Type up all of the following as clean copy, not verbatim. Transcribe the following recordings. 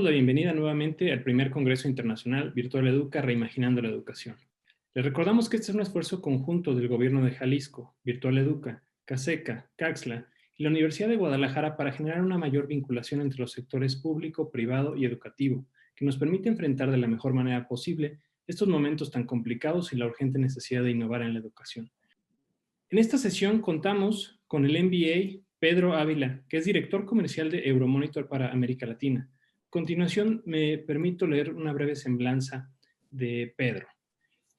damos la bienvenida nuevamente al primer Congreso Internacional Virtual Educa Reimaginando la Educación. Les recordamos que este es un esfuerzo conjunto del Gobierno de Jalisco, Virtual Educa, CASECA, CAXLA y la Universidad de Guadalajara para generar una mayor vinculación entre los sectores público, privado y educativo, que nos permite enfrentar de la mejor manera posible estos momentos tan complicados y la urgente necesidad de innovar en la educación. En esta sesión contamos con el MBA Pedro Ávila, que es director comercial de Euromonitor para América Latina. A continuación, me permito leer una breve semblanza de Pedro.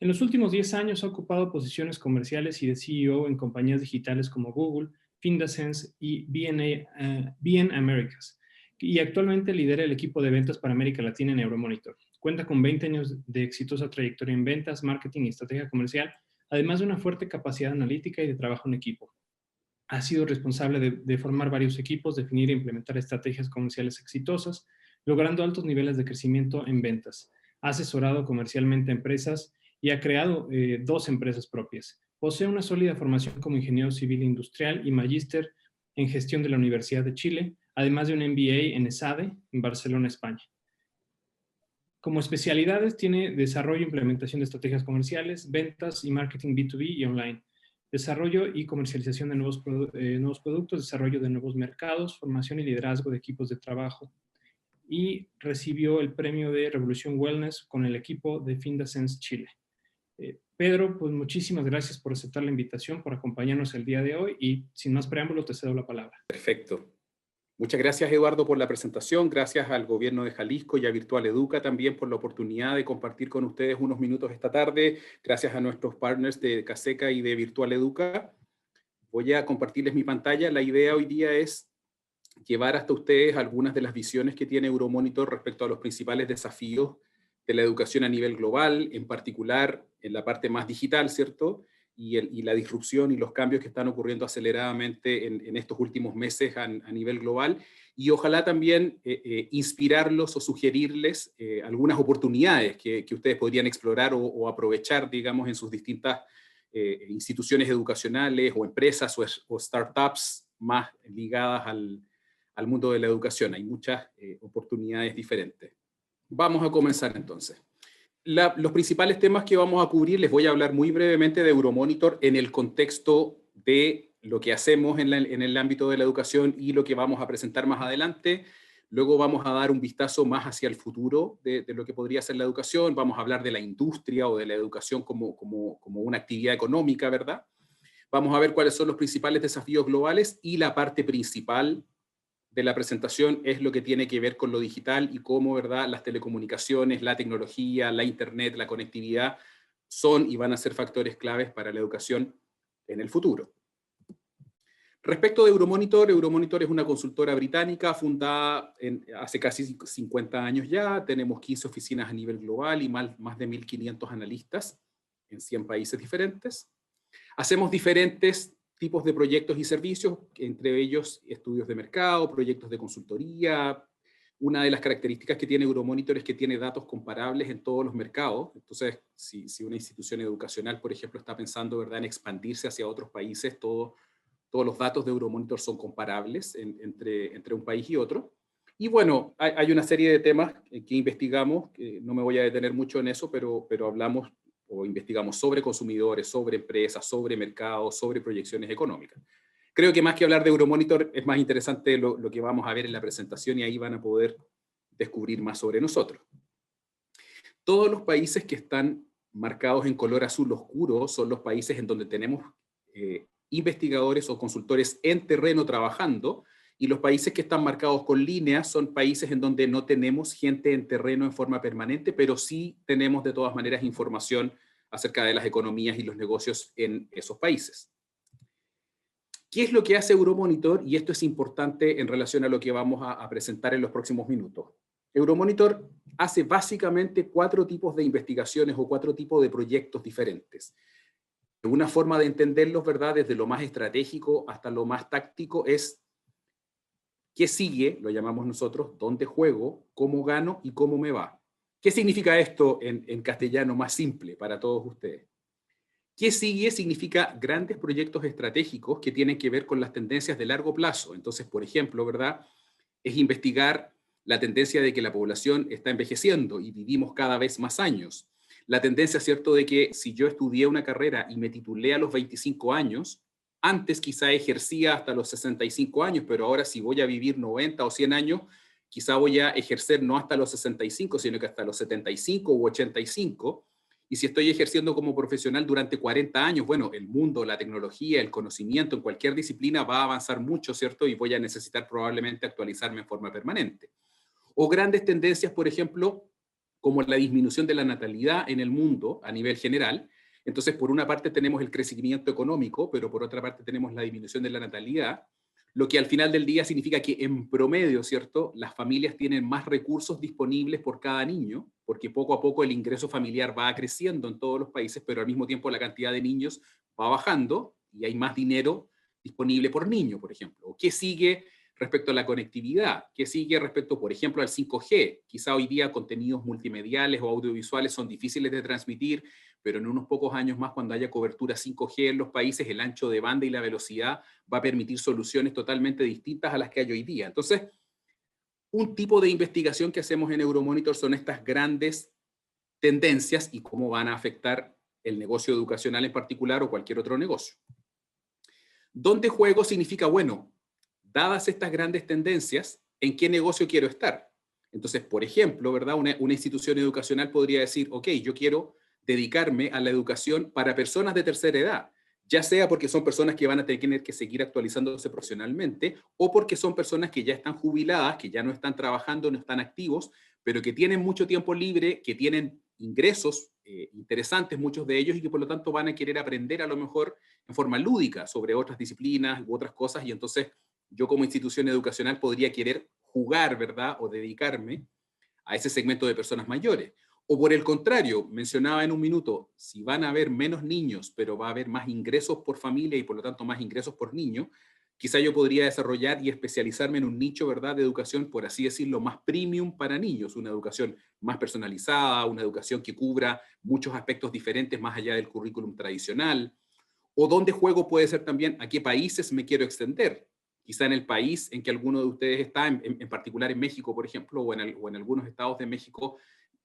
En los últimos 10 años ha ocupado posiciones comerciales y de CEO en compañías digitales como Google, Findasense y BN Americas, y actualmente lidera el equipo de ventas para América Latina en Euromonitor. Cuenta con 20 años de exitosa trayectoria en ventas, marketing y estrategia comercial, además de una fuerte capacidad analítica y de trabajo en equipo. Ha sido responsable de formar varios equipos, definir e implementar estrategias comerciales exitosas, logrando altos niveles de crecimiento en ventas. Ha asesorado comercialmente a empresas y ha creado 2 empresas propias. Posee una sólida formación como ingeniero civil industrial y magíster en gestión de la Universidad de Chile, además de un MBA en ESADE, en Barcelona, España. Como especialidades tiene desarrollo e implementación de estrategias comerciales, ventas y marketing B2B y online, desarrollo y comercialización de nuevos productos, desarrollo de nuevos mercados, formación y liderazgo de equipos de trabajo. Y recibió el premio de Revolución Wellness con el equipo de Findasense Chile. Pedro, pues muchísimas gracias por aceptar la invitación, por acompañarnos el día de hoy y sin más preámbulo te cedo la palabra. Perfecto. Muchas gracias, Eduardo, por la presentación. Gracias al Gobierno de Jalisco y a Virtual Educa también por la oportunidad de compartir con ustedes unos minutos esta tarde. Gracias a nuestros partners de CASECA y de Virtual Educa. Voy a compartirles mi pantalla. La idea hoy día es llevar hasta ustedes algunas de las visiones que tiene Euromonitor respecto a los principales desafíos de la educación a nivel global, en particular en la parte más digital, ¿cierto?, y la disrupción y los cambios que están ocurriendo aceleradamente en estos últimos meses a nivel global, y ojalá también inspirarlos o sugerirles algunas oportunidades que ustedes podrían explorar o aprovechar, digamos, en sus distintas instituciones educacionales o empresas o startups más ligadas al mundo de la educación. Hay muchas oportunidades diferentes. Vamos a comenzar entonces. Los principales temas que vamos a cubrir, les voy a hablar muy brevemente de Euromonitor en el contexto de lo que hacemos en el ámbito de la educación y lo que vamos a presentar más adelante. Luego vamos a dar un vistazo más hacia el futuro de lo que podría ser la educación. Vamos a hablar de la industria o de la educación como una actividad económica, ¿verdad? Vamos a ver cuáles son los principales desafíos globales y la parte principal de la presentación es lo que tiene que ver con lo digital y cómo, ¿verdad?, las telecomunicaciones, la tecnología, la internet, la conectividad son y van a ser factores claves para la educación en el futuro. Respecto de Euromonitor, Euromonitor es una consultora británica fundada hace casi 50 años ya. Tenemos 15 oficinas a nivel global y más de 1.500 analistas en 100 países diferentes. Hacemos diferentes tipos de proyectos y servicios, entre ellos estudios de mercado, proyectos de consultoría. Una de las características que tiene Euromonitor es que tiene datos comparables en todos los mercados. Entonces, si una institución educacional, por ejemplo, está pensando, ¿verdad?, en expandirse hacia otros países, todos los datos de Euromonitor son comparables entre un país y otro. Y bueno, hay una serie de temas que investigamos, que no me voy a detener mucho en eso, pero hablamos o investigamos sobre consumidores, sobre empresas, sobre mercados, sobre proyecciones económicas. Creo que más que hablar de Euromonitor es más interesante lo que vamos a ver en la presentación y ahí van a poder descubrir más sobre nosotros. Todos los países que están marcados en color azul oscuro son los países en donde tenemos investigadores o consultores en terreno trabajando, y los países que están marcados con líneas son países en donde no tenemos gente en terreno en forma permanente, pero sí tenemos de todas maneras información acerca de las economías y los negocios en esos países. ¿Qué es lo que hace Euromonitor? Y esto es importante en relación a lo que vamos a presentar en los próximos minutos. Euromonitor hace básicamente 4 tipos de investigaciones o 4 tipos de proyectos diferentes. Una forma de entenderlos, ¿verdad?, desde lo más estratégico hasta lo más táctico es ¿qué sigue? Lo llamamos nosotros, ¿dónde juego? ¿Cómo gano? ¿Y cómo me va? ¿Qué significa esto en castellano más simple para todos ustedes? ¿Qué sigue? Significa grandes proyectos estratégicos que tienen que ver con las tendencias de largo plazo. Entonces, por ejemplo, ¿verdad?, es investigar la tendencia de que la población está envejeciendo y vivimos cada vez más años, la tendencia, ¿cierto?, de que si yo estudié una carrera y me titulé a los 25 años, antes quizá ejercía hasta los 65 años, pero ahora si voy a vivir 90 o 100 años, quizá voy a ejercer no hasta los 65, sino que hasta los 75 u 85. Y si estoy ejerciendo como profesional durante 40 años, bueno, el mundo, la tecnología, el conocimiento en cualquier disciplina va a avanzar mucho, ¿cierto? Y voy a necesitar probablemente actualizarme en forma permanente. O grandes tendencias, por ejemplo, como la disminución de la natalidad en el mundo a nivel general. Entonces, por una parte tenemos el crecimiento económico, pero por otra parte tenemos la disminución de la natalidad, lo que al final del día significa que en promedio, ¿cierto?, las familias tienen más recursos disponibles por cada niño, porque poco a poco el ingreso familiar va creciendo en todos los países, pero al mismo tiempo la cantidad de niños va bajando y hay más dinero disponible por niño, por ejemplo. ¿Qué sigue respecto a la conectividad? ¿Qué sigue respecto, por ejemplo, al 5G? Quizá hoy día contenidos multimediales o audiovisuales son difíciles de transmitir, pero en unos pocos años más, cuando haya cobertura 5G en los países, el ancho de banda y la velocidad va a permitir soluciones totalmente distintas a las que hay hoy día. Entonces, un tipo de investigación que hacemos en Euromonitor son estas grandes tendencias y cómo van a afectar el negocio educacional en particular o cualquier otro negocio. ¿Dónde juego? Significa, bueno, dadas estas grandes tendencias, ¿en qué negocio quiero estar? Entonces, por ejemplo, ¿verdad? Una institución educacional podría decir, ok, yo quiero dedicarme a la educación para personas de tercera edad, ya sea porque son personas que van a tener que seguir actualizándose profesionalmente o porque son personas que ya están jubiladas, que ya no están trabajando, no están activos, pero que tienen mucho tiempo libre, que tienen ingresos interesantes, muchos de ellos, y que por lo tanto van a querer aprender a lo mejor en forma lúdica sobre otras disciplinas u otras cosas, y entonces yo como institución educacional podría querer jugar, ¿verdad?, o dedicarme a ese segmento de personas mayores. O por el contrario, mencionaba en un minuto, si van a haber menos niños, pero va a haber más ingresos por familia y por lo tanto más ingresos por niño, quizá yo podría desarrollar y especializarme en un nicho, ¿verdad?, de educación, por así decirlo, más premium para niños, una educación más personalizada, una educación que cubra muchos aspectos diferentes más allá del currículum tradicional. O dónde juego puede ser también a qué países me quiero extender. Quizá en el país en que alguno de ustedes está, en particular en México, por ejemplo, o en algunos estados de México,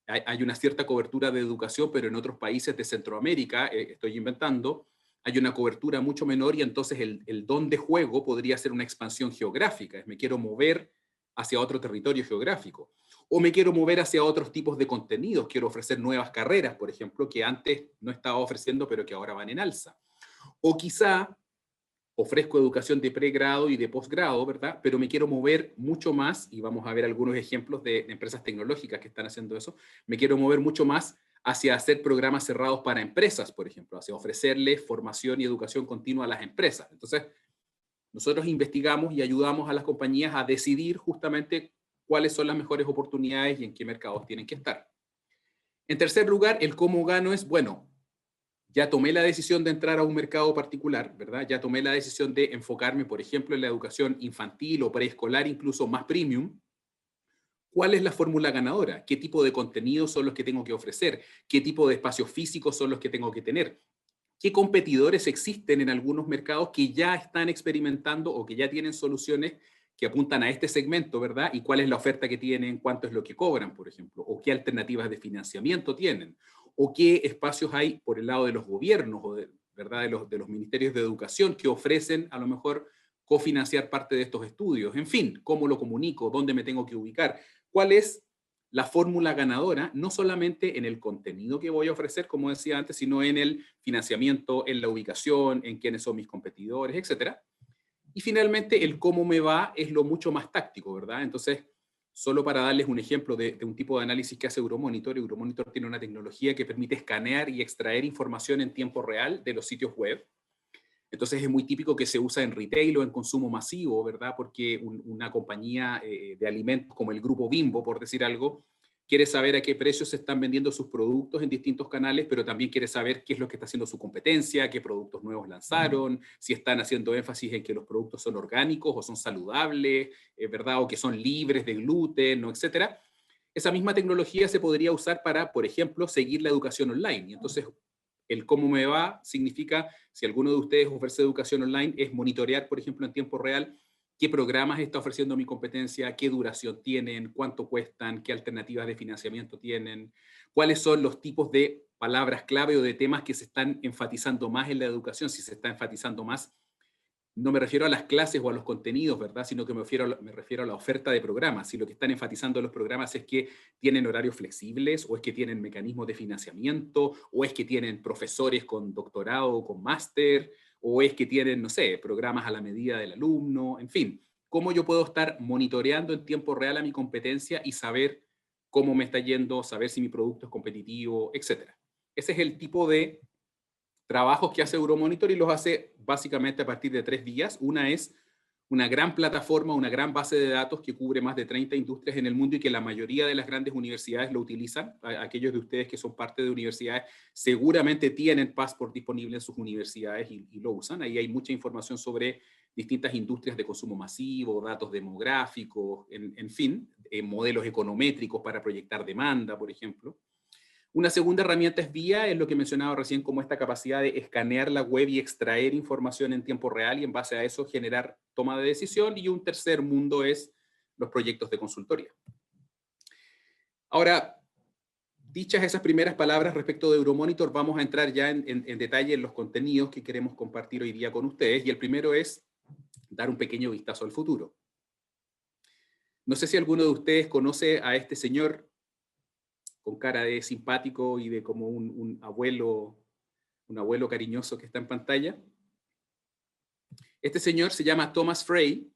hay una cierta cobertura de educación, pero en otros países de Centroamérica, estoy inventando, hay una cobertura mucho menor y entonces el dónde juego podría ser una expansión geográfica. Me quiero mover hacia otro territorio geográfico. O me quiero mover hacia otros tipos de contenidos. Quiero ofrecer nuevas carreras, por ejemplo, que antes no estaba ofreciendo, pero que ahora van en alza. O quizá ofrezco educación de pregrado y de posgrado, ¿verdad? Pero me quiero mover mucho más, y vamos a ver algunos ejemplos de empresas tecnológicas que están haciendo eso, me quiero mover mucho más hacia hacer programas cerrados para empresas, por ejemplo, hacia ofrecerles formación y educación continua a las empresas. Entonces, nosotros investigamos y ayudamos a las compañías a decidir justamente cuáles son las mejores oportunidades y en qué mercados tienen que estar. En tercer lugar, el cómo gano es, bueno, ya tomé la decisión de entrar a un mercado particular, ¿verdad? Ya tomé la decisión de enfocarme, por ejemplo, en la educación infantil o preescolar, incluso más premium. ¿Cuál es la fórmula ganadora? ¿Qué tipo de contenidos son los que tengo que ofrecer? ¿Qué tipo de espacios físicos son los que tengo que tener? ¿Qué competidores existen en algunos mercados que ya están experimentando o que ya tienen soluciones que apuntan a este segmento, ¿verdad? ¿Y cuál es la oferta que tienen? ¿Cuánto es lo que cobran, por ejemplo? ¿O qué alternativas de financiamiento tienen? ¿O qué espacios hay por el lado de los gobiernos o ¿verdad? De los ministerios de educación que ofrecen a lo mejor cofinanciar parte de estos estudios? En fin, ¿cómo lo comunico? ¿Dónde me tengo que ubicar? ¿Cuál es la fórmula ganadora, no solamente en el contenido que voy a ofrecer, como decía antes, sino en el financiamiento, en la ubicación, en quiénes son mis competidores, etcétera? Y finalmente, el cómo me va es lo mucho más táctico, ¿verdad? Entonces, solo para darles un ejemplo de un tipo de análisis que hace Euromonitor, Euromonitor tiene una tecnología que permite escanear y extraer información en tiempo real de los sitios web. Entonces es muy típico que se usa en retail o en consumo masivo, ¿verdad? Porque una compañía de alimentos como el grupo Bimbo, por decir algo, quiere saber a qué precios se están vendiendo sus productos en distintos canales, pero también quiere saber qué es lo que está haciendo su competencia, qué productos nuevos lanzaron, si están haciendo énfasis en que los productos son orgánicos o son saludables, ¿verdad? O que son libres de gluten, ¿no? Etcétera. Esa misma tecnología se podría usar para, por ejemplo, seguir la educación online. Y entonces, el cómo me va significa, si alguno de ustedes ofrece educación online, es monitorear, por ejemplo, en tiempo real, qué programas está ofreciendo mi competencia, qué duración tienen, cuánto cuestan, qué alternativas de financiamiento tienen, cuáles son los tipos de palabras clave o de temas que se están enfatizando más en la educación, si se está enfatizando más. No me refiero a las clases o a los contenidos, ¿verdad? Sino que me refiero a la oferta de programas. Si lo que están enfatizando los programas es que tienen horarios flexibles, o es que tienen mecanismos de financiamiento, o es que tienen profesores con doctorado o con máster, o es que tienen, no sé, programas a la medida del alumno, en fin. ¿Cómo yo puedo estar monitoreando en tiempo real a mi competencia y saber cómo me está yendo, saber si mi producto es competitivo, etcétera? Ese es el tipo de trabajos que hace Euromonitor, y los hace básicamente a partir de 3 vías. Una es una gran plataforma, una gran base de datos que cubre más de 30 industrias en el mundo y que la mayoría de las grandes universidades lo utilizan. Aquellos de ustedes que son parte de universidades seguramente tienen Passport disponible en sus universidades y lo usan. Ahí hay mucha información sobre distintas industrias de consumo masivo, datos demográficos, en fin, modelos econométricos para proyectar demanda, por ejemplo. Una segunda herramienta es VIA, es lo que mencionaba recién, como esta capacidad de escanear la web y extraer información en tiempo real y en base a eso generar toma de decisión. Y un tercer mundo es los proyectos de consultoría. Ahora, dichas esas primeras palabras respecto de Euromonitor, vamos a entrar ya en detalle en los contenidos que queremos compartir hoy día con ustedes. Y el primero es dar un pequeño vistazo al futuro. No sé si alguno de ustedes conoce a este señor con cara de simpático y de como un abuelo cariñoso que está en pantalla. Este señor se llama Thomas Frey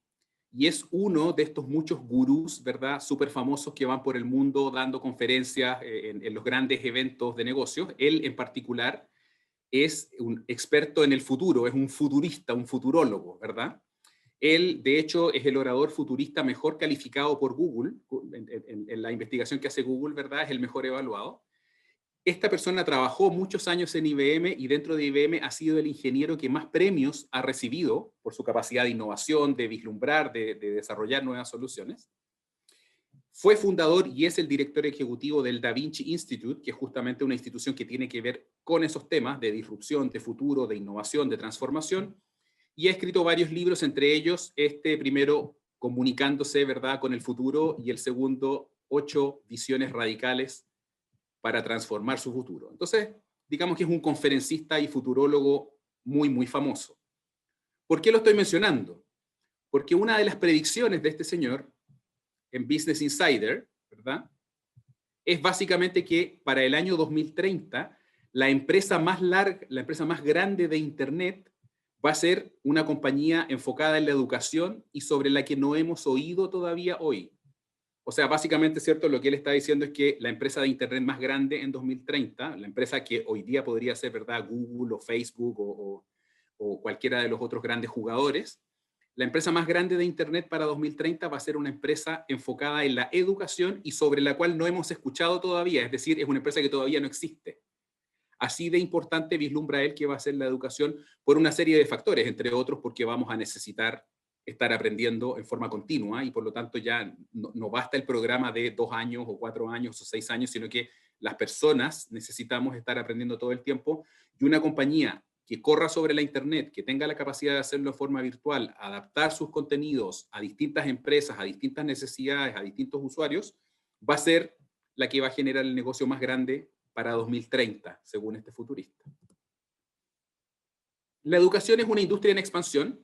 y es uno de estos muchos gurús, ¿verdad?, súper famosos que van por el mundo dando conferencias en los grandes eventos de negocios. Él en particular es un experto en el futuro, es un futurista, un futurólogo, ¿verdad? Él, de hecho, es el orador futurista mejor calificado por Google, en la investigación que hace Google, ¿verdad? Es el mejor evaluado. Esta persona trabajó muchos años en IBM y dentro de IBM ha sido el ingeniero que más premios ha recibido por su capacidad de innovación, de vislumbrar, de desarrollar nuevas soluciones. Fue fundador y es el director ejecutivo del Da Vinci Institute, que es justamente una institución que tiene que ver con esos temas de disrupción, de futuro, de innovación, de transformación. Y ha escrito varios libros, entre ellos este primero, Comunicándose, ¿verdad?, con el futuro, y el segundo, 8 visiones radicales para transformar su futuro. Entonces, digamos que es un conferencista y futurólogo muy, muy famoso. ¿Por qué lo estoy mencionando? Porque una de las predicciones de este señor en Business Insider, ¿verdad?, es básicamente que para el año 2030 la empresa más grande de Internet va a ser una compañía enfocada en la educación y sobre la que no hemos oído todavía hoy. O sea, básicamente, ¿cierto?, lo que él está diciendo es que la empresa de Internet más grande en 2030, la empresa que hoy día podría ser, ¿verdad?, Google o Facebook o cualquiera de los otros grandes jugadores, la empresa más grande de Internet para 2030 va a ser una empresa enfocada en la educación y sobre la cual no hemos escuchado todavía, es decir, es una empresa que todavía no existe. Así de importante vislumbra él que va a ser la educación por una serie de factores, entre otros porque vamos a necesitar estar aprendiendo en forma continua y por lo tanto ya no basta el programa de 2 años o 4 años o 6 años, sino que las personas necesitamos estar aprendiendo todo el tiempo, y una compañía que corra sobre la Internet, que tenga la capacidad de hacerlo de forma virtual, adaptar sus contenidos a distintas empresas, a distintas necesidades, a distintos usuarios, va a ser la que va a generar el negocio más grande para 2030, según este futurista. La educación es una industria en expansión.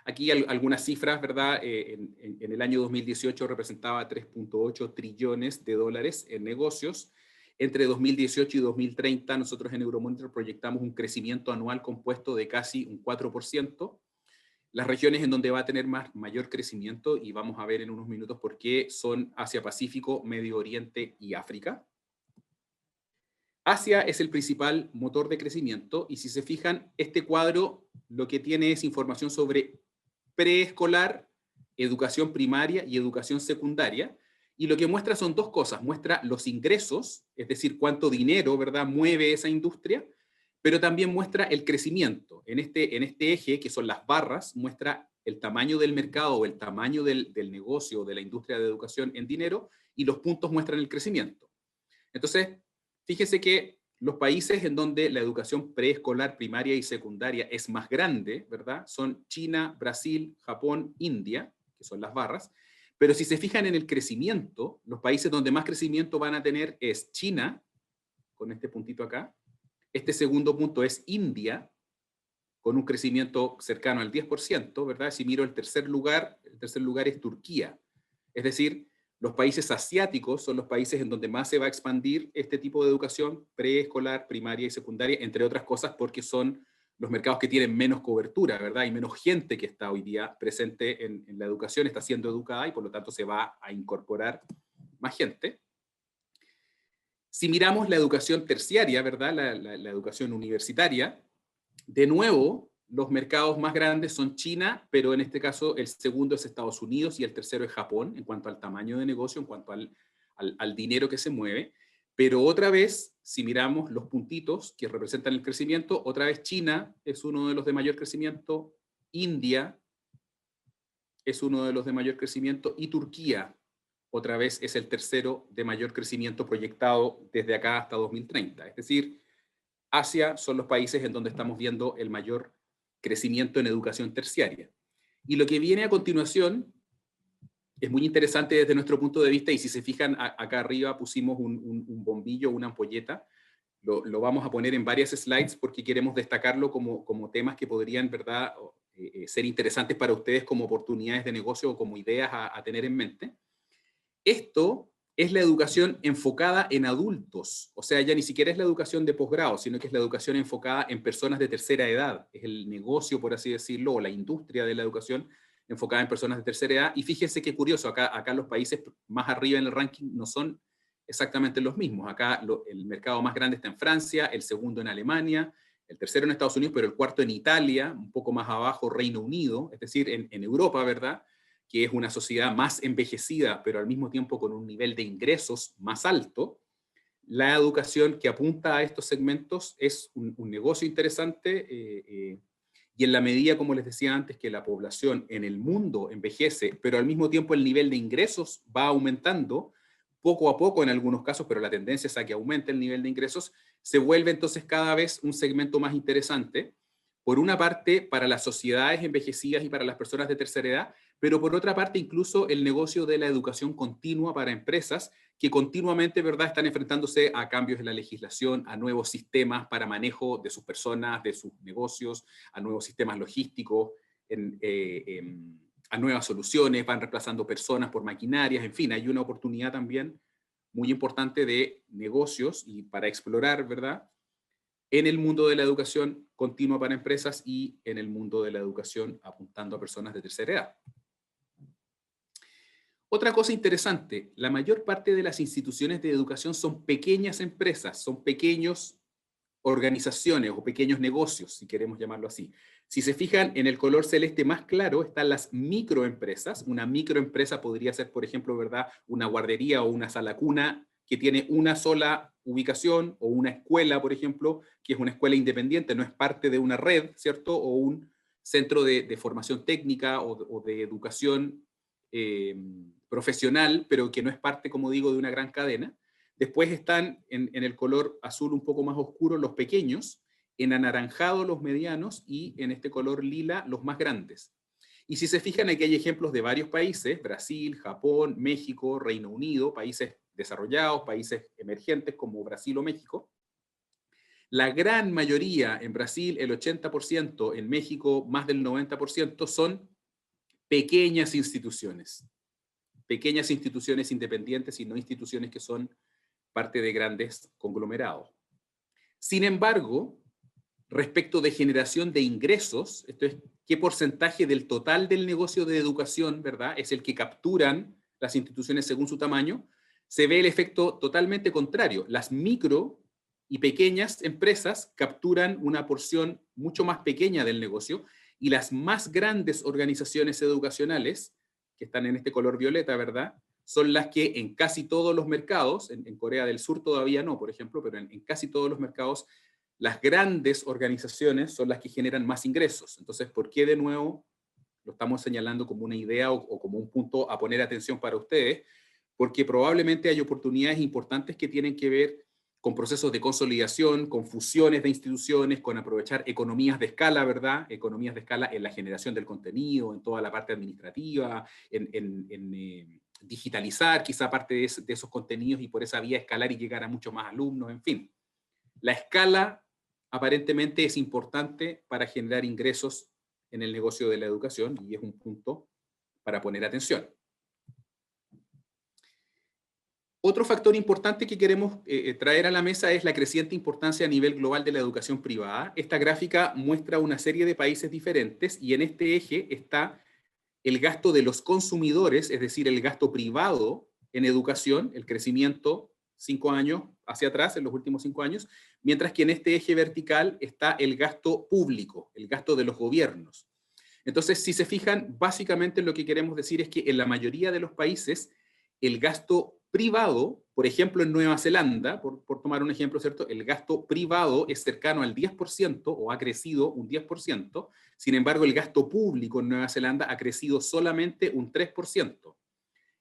Aquí algunas cifras, ¿verdad? En el año 2018 representaba 3.8 trillones de dólares en negocios. Entre 2018 y 2030, nosotros en Euromonitor proyectamos un crecimiento anual compuesto de casi un 4%. Las regiones en donde va a tener mayor crecimiento, y vamos a ver en unos minutos por qué, son Asia-Pacífico, Medio Oriente y África. Asia es el principal motor de crecimiento, y si se fijan, este cuadro lo que tiene es información sobre preescolar, educación primaria y educación secundaria, y lo que muestra son dos cosas. Muestra los ingresos, es decir, cuánto dinero, ¿verdad?, mueve esa industria, pero también muestra el crecimiento. En este eje, que son las barras, muestra el tamaño del mercado o el tamaño del negocio de la industria de educación en dinero, y los puntos muestran el crecimiento. Entonces, fíjese que los países en donde la educación preescolar, primaria y secundaria es más grande, ¿verdad?, son China, Brasil, Japón, India. que son las barras. Pero si se fijan en el crecimiento, los países donde más crecimiento van a tener es China, con este puntito acá. Este segundo punto es India, con un crecimiento cercano al 10%, ¿verdad? Si miro el tercer lugar es Turquía. Es decir, los países asiáticos son los países en donde más se va a expandir este tipo de educación preescolar, primaria y secundaria, entre otras cosas porque son los mercados que tienen menos cobertura, ¿verdad? Hay menos gente que está hoy día presente en la educación, está siendo educada y por lo tanto se va a incorporar más gente. Si miramos la educación terciaria, ¿verdad? La educación universitaria, de nuevo, los mercados más grandes son China, pero en este caso el segundo es Estados Unidos y el tercero es Japón, en cuanto al tamaño de negocio, en cuanto al dinero que se mueve. Pero otra vez, si miramos los puntitos que representan el crecimiento, otra vez China es uno de los de mayor crecimiento, India es uno de los de mayor crecimiento y Turquía otra vez es el tercero de mayor crecimiento proyectado desde acá hasta 2030. Es decir, Asia son los países en donde estamos viendo el mayor crecimiento en educación terciaria. Y lo que viene a continuación es muy interesante desde nuestro punto de vista, y si se fijan, acá arriba pusimos un bombillo, una ampolleta, lo vamos a poner en varias slides porque queremos destacarlo como temas que podrían, ¿verdad?, ser interesantes para ustedes como oportunidades de negocio o como ideas a tener en mente. Esto es la educación enfocada en adultos, o sea, ya ni siquiera es la educación de posgrado, sino que es la educación enfocada en personas de tercera edad, es el negocio, por así decirlo, o la industria de la educación enfocada en personas de tercera edad, y fíjense qué curioso, acá los países más arriba en el ranking no son exactamente los mismos, acá el mercado más grande está en Francia, el segundo en Alemania, el tercero en Estados Unidos, pero el cuarto en Italia, un poco más abajo Reino Unido, es decir, en Europa, ¿verdad?, que es una sociedad más envejecida, pero al mismo tiempo con un nivel de ingresos más alto. La educación que apunta a estos segmentos es un negocio interesante y en la medida, como les decía antes, que la población en el mundo envejece, pero al mismo tiempo el nivel de ingresos va aumentando, poco a poco en algunos casos, pero la tendencia es a que aumente el nivel de ingresos, se vuelve entonces cada vez un segmento más interesante, por una parte para las sociedades envejecidas y para las personas de tercera edad, pero por otra parte incluso el negocio de la educación continua para empresas que continuamente, ¿verdad?, están enfrentándose a cambios en la legislación, a nuevos sistemas para manejo de sus personas, de sus negocios, a nuevos sistemas logísticos, a nuevas soluciones, van reemplazando personas por maquinarias, en fin, hay una oportunidad también muy importante de negocios y para explorar, ¿verdad?, en el mundo de la educación continua para empresas y en el mundo de la educación apuntando a personas de tercera edad. Otra cosa interesante, la mayor parte de las instituciones de educación son pequeñas empresas, son pequeñas organizaciones o pequeños negocios, si queremos llamarlo así. Si se fijan en el color celeste más claro, están las microempresas. Una microempresa podría ser, por ejemplo, ¿verdad?, una guardería o una sala cuna que tiene una sola ubicación, o una escuela, por ejemplo, que es una escuela independiente, no es parte de una red, ¿cierto?, o un centro de formación técnica o de educación profesional, pero que no es parte, como digo, de una gran cadena. Después están en el color azul un poco más oscuro los pequeños, en anaranjado los medianos y en este color lila los más grandes. Y si se fijan, aquí hay ejemplos de varios países, Brasil, Japón, México, Reino Unido, países desarrollados, países emergentes como Brasil o México. La gran mayoría en Brasil, el 80%, en México más del 90%, son pequeñas instituciones independientes y no instituciones que son parte de grandes conglomerados. Sin embargo, respecto de generación de ingresos, esto es, qué porcentaje del total del negocio de educación, ¿verdad?, es el que capturan las instituciones según su tamaño, se ve el efecto totalmente contrario. Las micro y pequeñas empresas capturan una porción mucho más pequeña del negocio y las más grandes organizaciones educacionales, que están en este color violeta, ¿verdad?, son las que en casi todos los mercados, en Corea del Sur todavía no, por ejemplo, pero en casi todos los mercados, las grandes organizaciones son las que generan más ingresos. Entonces, ¿por qué de nuevo lo estamos señalando como una idea o como un punto a poner atención para ustedes? Porque probablemente hay oportunidades importantes que tienen que ver con procesos de consolidación, con fusiones de instituciones, con aprovechar economías de escala, ¿verdad? Economías de escala en la generación del contenido, en toda la parte administrativa, en digitalizar quizá parte de esos contenidos y por esa vía escalar y llegar a muchos más alumnos, en fin. La escala aparentemente es importante para generar ingresos en el negocio de la educación y es un punto para poner atención. Otro factor importante que queremos traer a la mesa es la creciente importancia a nivel global de la educación privada. Esta gráfica muestra una serie de países diferentes y en este eje está el gasto de los consumidores, es decir, el gasto privado en educación, el crecimiento 5 años hacia atrás, en los últimos 5 años, mientras que en este eje vertical está el gasto público, el gasto de los gobiernos. Entonces, si se fijan, básicamente lo que queremos decir es que en la mayoría de los países, el gasto privado, por ejemplo en Nueva Zelanda, por tomar un ejemplo, ¿cierto? El gasto privado es cercano al 10% o ha crecido un 10%, sin embargo el gasto público en Nueva Zelanda ha crecido solamente un 3%.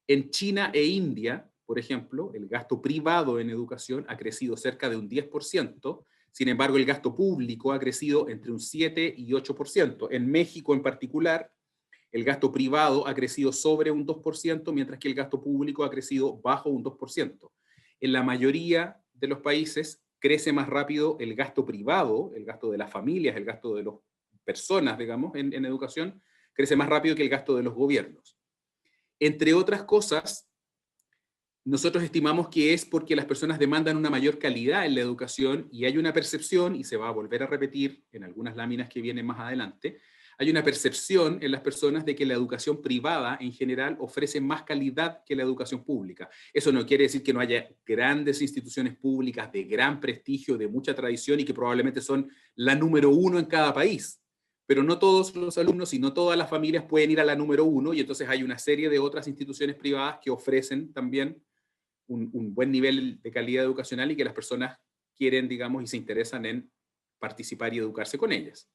En China e India, por ejemplo, el gasto privado en educación ha crecido cerca de un 10%, sin embargo el gasto público ha crecido entre un 7 y 8%. En México en particular, el gasto privado ha crecido sobre un 2%, mientras que el gasto público ha crecido bajo un 2%. En la mayoría de los países crece más rápido el gasto privado, el gasto de las familias, el gasto de las personas, digamos, en educación, crece más rápido que el gasto de los gobiernos. Entre otras cosas, nosotros estimamos que es porque las personas demandan una mayor calidad en la educación y hay una percepción, y se va a volver a repetir en algunas láminas que vienen más adelante, hay una percepción en las personas de que la educación privada en general ofrece más calidad que la educación pública. Eso no quiere decir que no haya grandes instituciones públicas de gran prestigio, de mucha tradición y que probablemente son la número 1 en cada país. Pero no todos los alumnos y no todas las familias pueden ir a la número 1 y entonces hay una serie de otras instituciones privadas que ofrecen también un buen nivel de calidad educacional y que las personas quieren, digamos, y se interesan en participar y educarse con ellas.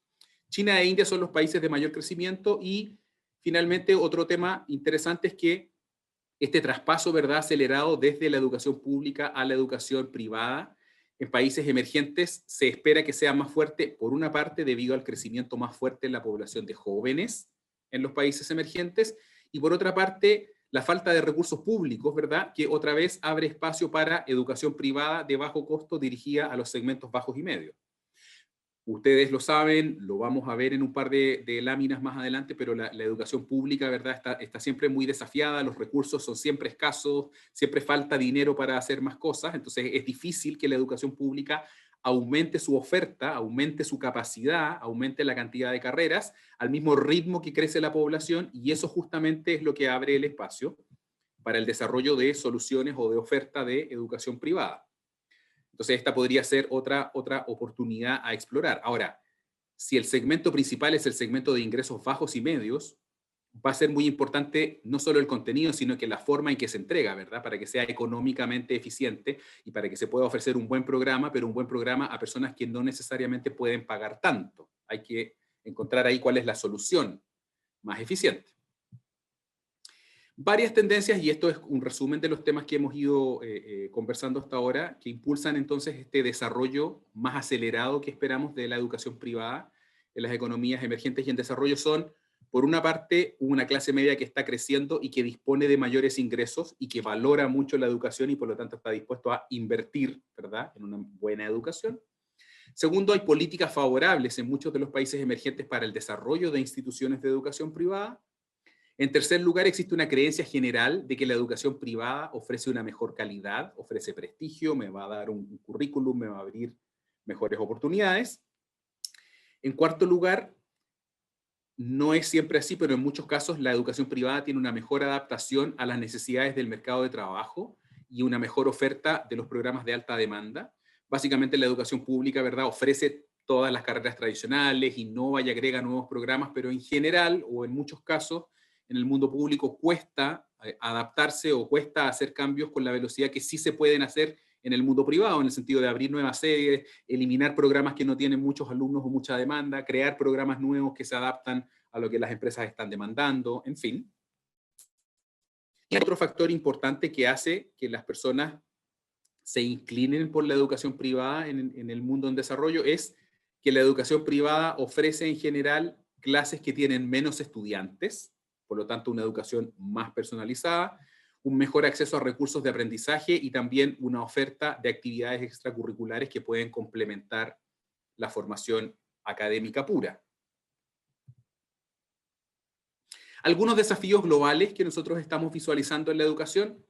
China e India son los países de mayor crecimiento y finalmente otro tema interesante es que este traspaso, ¿verdad?, acelerado desde la educación pública a la educación privada en países emergentes se espera que sea más fuerte, por una parte, debido al crecimiento más fuerte en la población de jóvenes en los países emergentes, y por otra parte, la falta de recursos públicos, ¿verdad?, que otra vez abre espacio para educación privada de bajo costo dirigida a los segmentos bajos y medios. Ustedes lo saben, lo vamos a ver en un par de láminas más adelante, pero la educación pública, ¿verdad?, está siempre muy desafiada, los recursos son siempre escasos, siempre falta dinero para hacer más cosas, entonces es difícil que la educación pública aumente su oferta, aumente su capacidad, aumente la cantidad de carreras al mismo ritmo que crece la población, y eso justamente es lo que abre el espacio para el desarrollo de soluciones o de oferta de educación privada. Entonces esta podría ser otra oportunidad a explorar. Ahora, si el segmento principal es el segmento de ingresos bajos y medios, va a ser muy importante no solo el contenido, sino que la forma en que se entrega, ¿verdad? Para que sea económicamente eficiente y para que se pueda ofrecer un buen programa, pero un buen programa a personas que no necesariamente pueden pagar tanto. Hay que encontrar ahí cuál es la solución más eficiente. Varias tendencias, y esto es un resumen de los temas que hemos ido conversando hasta ahora, que impulsan entonces este desarrollo más acelerado que esperamos de la educación privada en las economías emergentes y en desarrollo son, por una parte, una clase media que está creciendo y que dispone de mayores ingresos y que valora mucho la educación y por lo tanto está dispuesto a invertir, ¿verdad?, en una buena educación. Segundo, hay políticas favorables en muchos de los países emergentes para el desarrollo de instituciones de educación privada. En tercer lugar, existe una creencia general de que la educación privada ofrece una mejor calidad, ofrece prestigio, me va a dar un currículum, me va a abrir mejores oportunidades. En cuarto lugar, no es siempre así, pero en muchos casos la educación privada tiene una mejor adaptación a las necesidades del mercado de trabajo y una mejor oferta de los programas de alta demanda. Básicamente la educación pública, ¿verdad?, ofrece todas las carreras tradicionales, innova y agrega nuevos programas, pero en general, o en muchos casos, en el mundo público cuesta adaptarse o cuesta hacer cambios con la velocidad que sí se pueden hacer en el mundo privado, en el sentido de abrir nuevas sedes, eliminar programas que no tienen muchos alumnos o mucha demanda, crear programas nuevos que se adaptan a lo que las empresas están demandando, en fin. Y otro factor importante que hace que las personas se inclinen por la educación privada en el mundo en desarrollo es que la educación privada ofrece en general clases que tienen menos estudiantes, por lo tanto una educación más personalizada, un mejor acceso a recursos de aprendizaje y también una oferta de actividades extracurriculares que pueden complementar la formación académica pura. Algunos desafíos globales que nosotros estamos visualizando en la educación.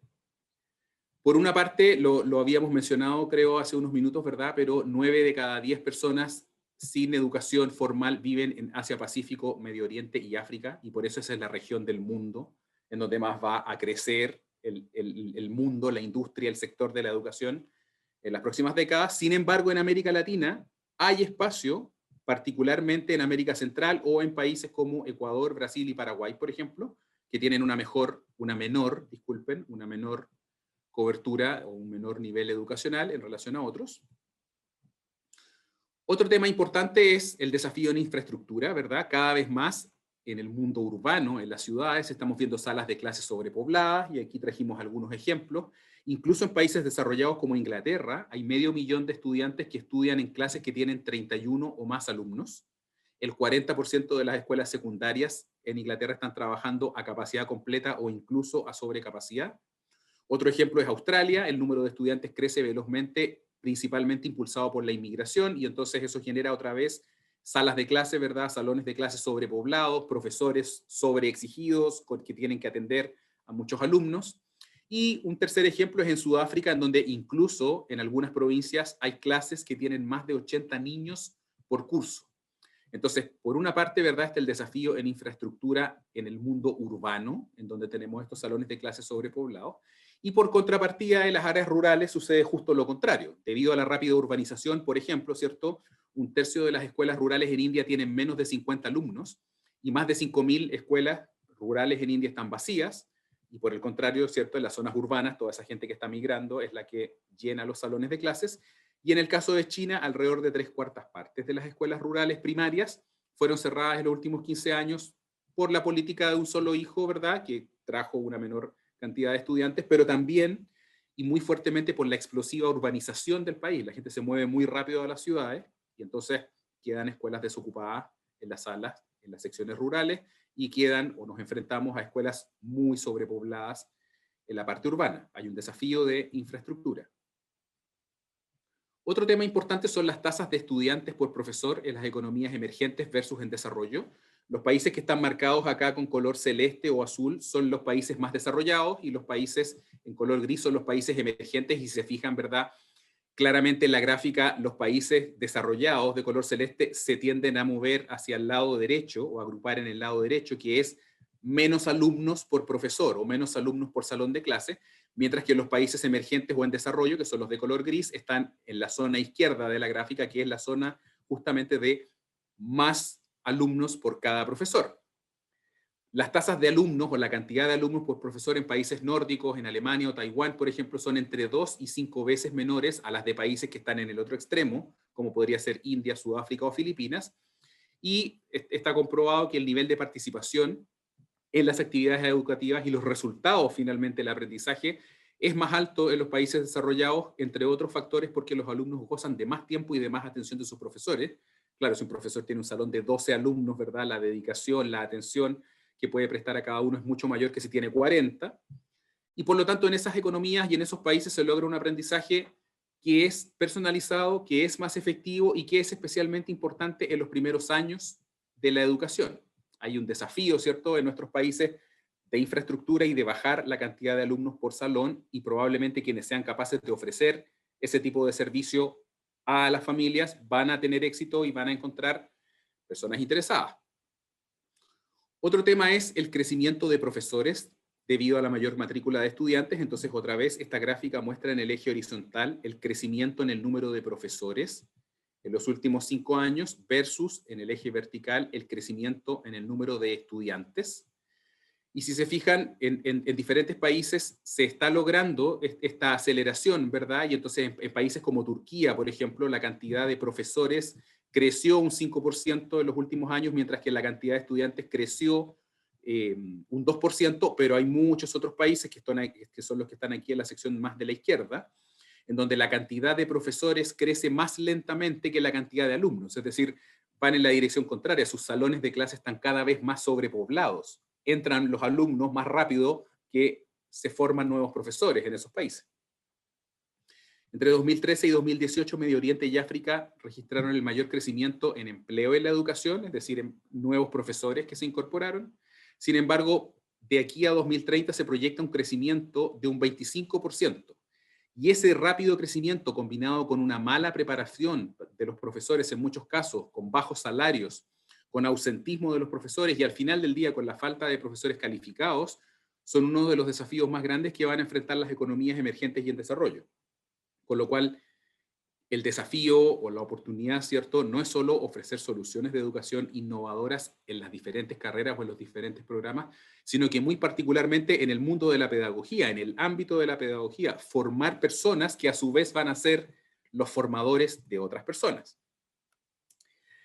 Por una parte, lo habíamos mencionado creo hace unos minutos, ¿verdad? Pero 9 de cada 10 personas sin educación formal viven en Asia-Pacífico, Medio Oriente y África, y por eso esa es la región del mundo en donde más va a crecer el mundo, la industria, el sector de la educación en las próximas décadas. Sin embargo, en América Latina hay espacio, particularmente en América Central o en países como Ecuador, Brasil y Paraguay, por ejemplo, que tienen una menor cobertura o un menor nivel educacional en relación a otros. Otro tema importante es el desafío en infraestructura, ¿verdad? Cada vez más en el mundo urbano, en las ciudades, estamos viendo salas de clases sobrepobladas, y aquí trajimos algunos ejemplos. Incluso en países desarrollados como Inglaterra, hay 500.000 de estudiantes que estudian en clases que tienen 31 o más alumnos. El 40% de las escuelas secundarias en Inglaterra están trabajando a capacidad completa o incluso a sobrecapacidad. Otro ejemplo es Australia, el número de estudiantes crece velozmente, principalmente impulsado por la inmigración, y entonces eso genera otra vez salas de clase, ¿verdad? Salones de clase sobrepoblados, profesores sobreexigidos que tienen que atender a muchos alumnos. Y un tercer ejemplo es en Sudáfrica, en donde incluso en algunas provincias hay clases que tienen más de 80 niños por curso. Entonces, por una parte, ¿verdad?, está el desafío en infraestructura en el mundo urbano, en donde tenemos estos salones de clases sobrepoblados, y por contrapartida, en las áreas rurales sucede justo lo contrario. Debido a la rápida urbanización, por ejemplo, ¿cierto?, 1/3 de las escuelas rurales en India tienen menos de 50 alumnos, y más de 5.000 escuelas rurales en India están vacías, y por el contrario, ¿cierto?, en las zonas urbanas, toda esa gente que está migrando es la que llena los salones de clases. Y en el caso de China, alrededor de 3/4 partes de las escuelas rurales primarias fueron cerradas en los últimos 15 años por la política de un solo hijo, ¿verdad?, que trajo una menor cantidad de estudiantes, pero también y muy fuertemente por la explosiva urbanización del país. La gente se mueve muy rápido a las ciudades y entonces quedan escuelas desocupadas en las salas, en las secciones rurales, y quedan o nos enfrentamos a escuelas muy sobrepobladas en la parte urbana. Hay un desafío de infraestructura. Otro tema importante son las tasas de estudiantes por profesor en las economías emergentes versus en desarrollo. Los países que están marcados acá con color celeste o azul son los países más desarrollados, y los países en color gris son los países emergentes, y si se fijan, ¿verdad?, claramente en la gráfica, los países desarrollados de color celeste se tienden a mover hacia el lado derecho o a agrupar en el lado derecho, que es menos alumnos por profesor o menos alumnos por salón de clase, mientras que los países emergentes o en desarrollo, que son los de color gris, están en la zona izquierda de la gráfica, que es la zona justamente de más alumnos por cada profesor. Las tasas de alumnos o la cantidad de alumnos por profesor en países nórdicos, en Alemania o Taiwán, por ejemplo, son entre 2 y 5 veces menores a las de países que están en el otro extremo, como podría ser India, Sudáfrica o Filipinas, y está comprobado que el nivel de participación en las actividades educativas y los resultados finalmente del aprendizaje es más alto en los países desarrollados, entre otros factores porque los alumnos gozan de más tiempo y de más atención de sus profesores. Claro, si un profesor tiene un salón de 12 alumnos, ¿verdad?, la dedicación, la atención que puede prestar a cada uno es mucho mayor que si tiene 40. Y por lo tanto, en esas economías y en esos países se logra un aprendizaje que es personalizado, que es más efectivo y que es especialmente importante en los primeros años de la educación. Hay un desafío, ¿cierto?, en nuestros países de infraestructura y de bajar la cantidad de alumnos por salón, y probablemente quienes sean capaces de ofrecer ese tipo de servicio a las familias van a tener éxito y van a encontrar personas interesadas. Otro tema es el crecimiento de profesores debido a la mayor matrícula de estudiantes. Entonces, otra vez, esta gráfica muestra en el eje horizontal el crecimiento en el número de profesores en los últimos 5 años versus en el eje vertical el crecimiento en el número de estudiantes. Y si se fijan, en diferentes países se está logrando esta aceleración, ¿verdad? Y entonces en países como Turquía, por ejemplo, la cantidad de profesores creció un 5% en los últimos años, mientras que la cantidad de estudiantes creció un 2%, pero hay muchos otros países que son los que están aquí en la sección más de la izquierda, en donde la cantidad de profesores crece más lentamente que la cantidad de alumnos, es decir, van en la dirección contraria, sus salones de clase están cada vez más sobrepoblados, entran los alumnos más rápido que se forman nuevos profesores en esos países. Entre 2013 y 2018, Medio Oriente y África registraron el mayor crecimiento en empleo en la educación, es decir, en nuevos profesores que se incorporaron. Sin embargo, de aquí a 2030 se proyecta un crecimiento de un 25%. Y ese rápido crecimiento, combinado con una mala preparación de los profesores en muchos casos, con bajos salarios, con ausentismo de los profesores y al final del día con la falta de profesores calificados, son uno de los desafíos más grandes que van a enfrentar las economías emergentes y en desarrollo. Con lo cual, el desafío o la oportunidad, ¿cierto?, no es solo ofrecer soluciones de educación innovadoras en las diferentes carreras o en los diferentes programas, sino que muy particularmente en el mundo de la pedagogía, en el ámbito de la pedagogía, formar personas que a su vez van a ser los formadores de otras personas.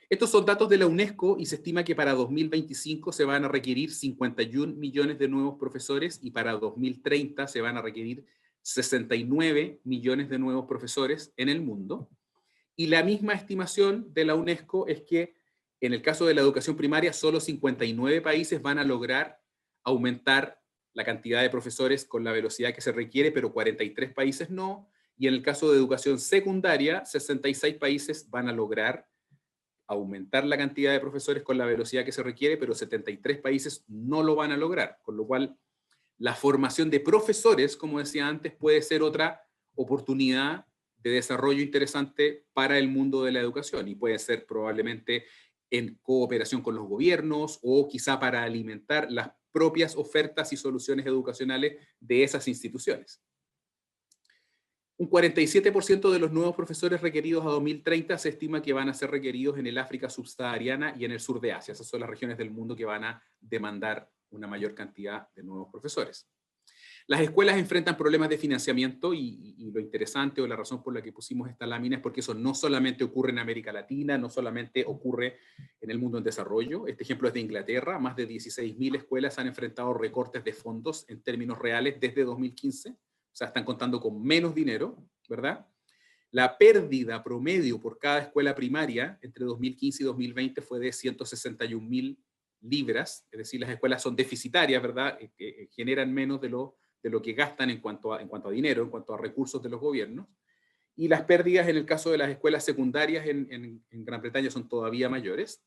Estos son datos de la UNESCO y se estima que para 2025 se van a requerir 51 millones de nuevos profesores y para 2030 se van a requerir 69 millones de nuevos profesores en el mundo. Y la misma estimación de la UNESCO es que en el caso de la educación primaria, solo 59 países van a lograr aumentar la cantidad de profesores con la velocidad que se requiere, pero 43 países no. Y en el caso de educación secundaria, 66 países van a lograr aumentar la cantidad de profesores con la velocidad que se requiere, pero 73 países no lo van a lograr, con lo cual la formación de profesores, como decía antes, puede ser otra oportunidad de desarrollo interesante para el mundo de la educación y puede ser probablemente en cooperación con los gobiernos o quizá para alimentar las propias ofertas y soluciones educacionales de esas instituciones. Un 47% de los nuevos profesores requeridos a 2030 se estima que van a ser requeridos en el África subsahariana y en el sur de Asia. Esas son las regiones del mundo que van a demandar una mayor cantidad de nuevos profesores. Las escuelas enfrentan problemas de financiamiento y lo interesante o la razón por la que pusimos esta lámina es porque eso no solamente ocurre en América Latina, no solamente ocurre en el mundo en desarrollo. Este ejemplo es de Inglaterra. Más de 16.000 escuelas han enfrentado recortes de fondos en términos reales desde 2015. O sea, están contando con menos dinero, ¿verdad? La pérdida promedio por cada escuela primaria entre 2015 y 2020 fue de 161.000 libras, es decir, las escuelas son deficitarias, ¿verdad? Generan menos de lo que gastan en cuanto a dinero, en cuanto a recursos de los gobiernos. Y las pérdidas en el caso de las escuelas secundarias en Gran Bretaña son todavía mayores.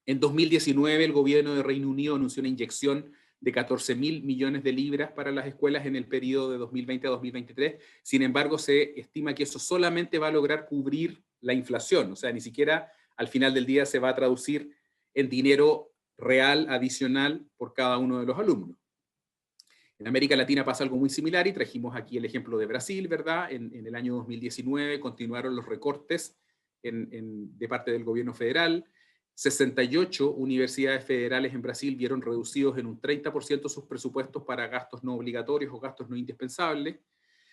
En 2019 el gobierno de Reino Unido anunció una inyección de 14.000 millones de libras para las escuelas en el periodo de 2020 a 2023. Sin embargo, se estima que eso solamente va a lograr cubrir la inflación. O sea, ni siquiera al final del día se va a traducir en dinero real adicional por cada uno de los alumnos. En América Latina pasa algo muy similar y trajimos aquí el ejemplo de Brasil, ¿verdad? En el año 2019 continuaron los recortes de parte del gobierno federal. 68 universidades federales en Brasil vieron reducidos en un 30% sus presupuestos para gastos no obligatorios o gastos no indispensables.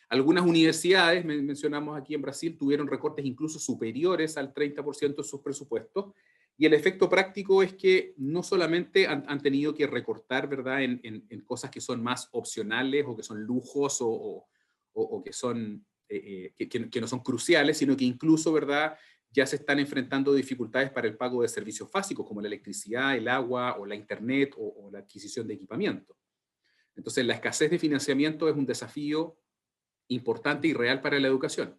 Algunas universidades, mencionamos aquí en Brasil, tuvieron recortes incluso superiores al 30% de sus presupuestos. Y el efecto práctico es que no solamente han tenido que recortar, ¿verdad?, en cosas que son más opcionales o que son lujos o que, son, que no son cruciales, sino que incluso, ¿verdad?, ya se están enfrentando dificultades para el pago de servicios básicos como la electricidad, el agua o la internet o la adquisición de equipamiento. Entonces, la escasez de financiamiento es un desafío importante y real para la educación.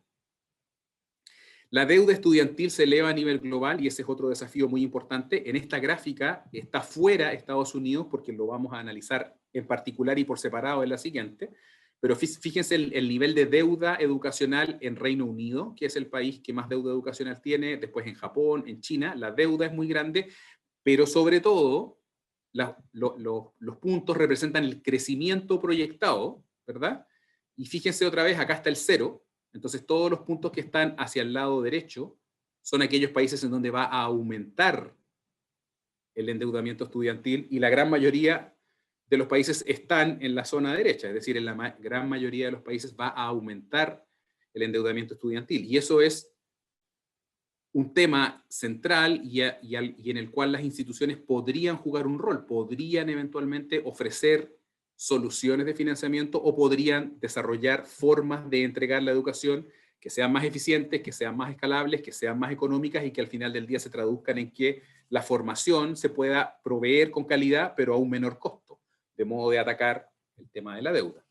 La deuda estudiantil se eleva a nivel global y ese es otro desafío muy importante. En esta gráfica está fuera Estados Unidos porque lo vamos a analizar en particular y por separado en la siguiente. Pero fíjense el nivel de deuda educacional en Reino Unido, que es el país que más deuda educacional tiene, después en Japón, en China, la deuda es muy grande, pero sobre todo los puntos representan el crecimiento proyectado, ¿verdad? Y fíjense otra vez, acá está el cero, entonces todos los puntos que están hacia el lado derecho son aquellos países en donde va a aumentar el endeudamiento estudiantil y la gran mayoría de los países están en la zona derecha, es decir, en la gran mayoría de los países va a aumentar el endeudamiento estudiantil. Y eso es un tema central y en el cual las instituciones podrían jugar un rol, podrían eventualmente ofrecer soluciones de financiamiento o podrían desarrollar formas de entregar la educación que sean más eficientes, que sean más escalables, que sean más económicas y que al final del día se traduzcan en que la formación se pueda proveer con calidad, pero a un menor costo, de modo de atacar el tema de la deuda.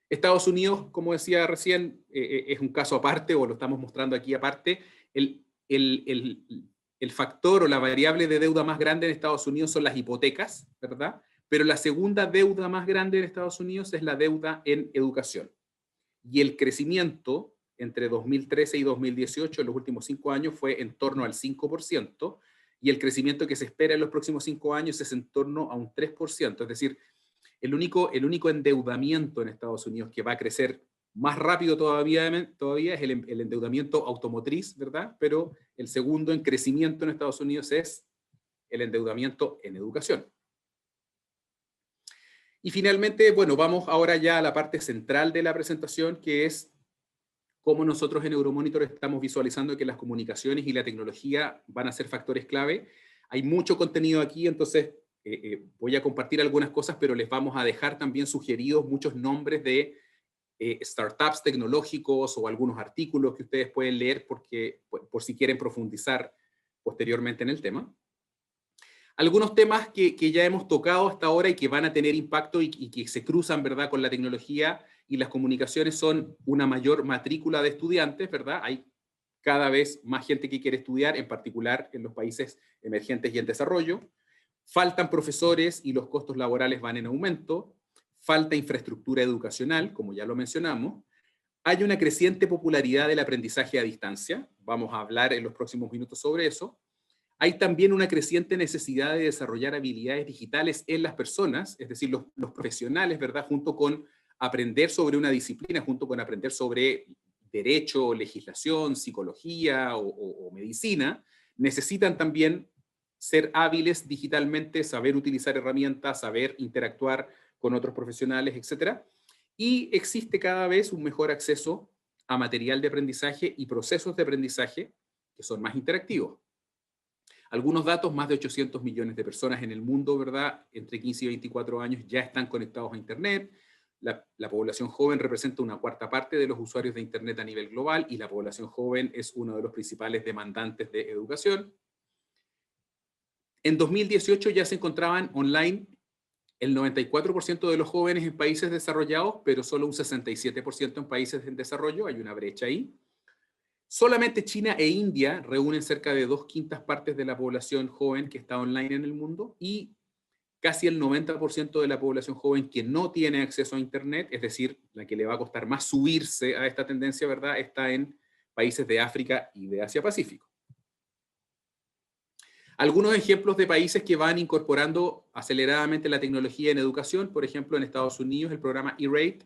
Estados Unidos, como decía recién, es un caso aparte, o lo estamos mostrando aquí aparte. El factor o la variable de deuda más grande en Estados Unidos son las hipotecas, ¿verdad? Pero la segunda deuda más grande en Estados Unidos es la deuda en educación. Y el crecimiento entre 2013 y 2018, en los últimos 5 años, fue en torno al 5%, y el crecimiento que se espera en los próximos 5 años es en torno a un 3%. Es decir, el único endeudamiento en Estados Unidos que va a crecer más rápido todavía es el endeudamiento automotriz, ¿verdad? Pero el segundo en crecimiento en Estados Unidos es el endeudamiento en educación. Y finalmente, bueno, vamos ahora ya a la parte central de la presentación, que es cómo nosotros en Euromonitor estamos visualizando que las comunicaciones y la tecnología van a ser factores clave. Hay mucho contenido aquí, entonces voy a compartir algunas cosas, pero les vamos a dejar también sugeridos muchos nombres de startups tecnológicos o algunos artículos que ustedes pueden leer por si quieren profundizar posteriormente en el tema. Algunos temas que ya hemos tocado hasta ahora y que van a tener impacto y que se cruzan, ¿verdad?, con la tecnología y las comunicaciones son una mayor matrícula de estudiantes, ¿verdad? Hay cada vez más gente que quiere estudiar, en particular en los países emergentes y en desarrollo. Faltan profesores y los costos laborales van en aumento. Falta infraestructura educacional, como ya lo mencionamos. Hay una creciente popularidad del aprendizaje a distancia. Vamos a hablar en los próximos minutos sobre eso. Hay también una creciente necesidad de desarrollar habilidades digitales en las personas, es decir, los profesionales, ¿verdad? Junto con aprender sobre una disciplina, junto con aprender sobre derecho, legislación, psicología o medicina, necesitan también ser hábiles digitalmente, saber utilizar herramientas, saber interactuar con otros profesionales, etc. Y existe cada vez un mejor acceso a material de aprendizaje y procesos de aprendizaje que son más interactivos. Algunos datos: más de 800 millones de personas en el mundo, ¿verdad?, entre 15 y 24 años ya están conectados a Internet. La población joven representa una cuarta parte de los usuarios de Internet a nivel global y la población joven es uno de los principales demandantes de educación. En 2018 ya se encontraban online el 94% de los jóvenes en países desarrollados, pero solo un 67% en países en desarrollo. Hay una brecha ahí. Solamente China e India reúnen cerca de 2/5 partes de la población joven que está online en el mundo, y casi el 90% de la población joven que no tiene acceso a Internet, es decir, la que le va a costar más subirse a esta tendencia, ¿verdad?, está en países de África y de Asia-Pacífico. Algunos ejemplos de países que van incorporando aceleradamente la tecnología en educación: por ejemplo, en Estados Unidos, el programa E-Rate.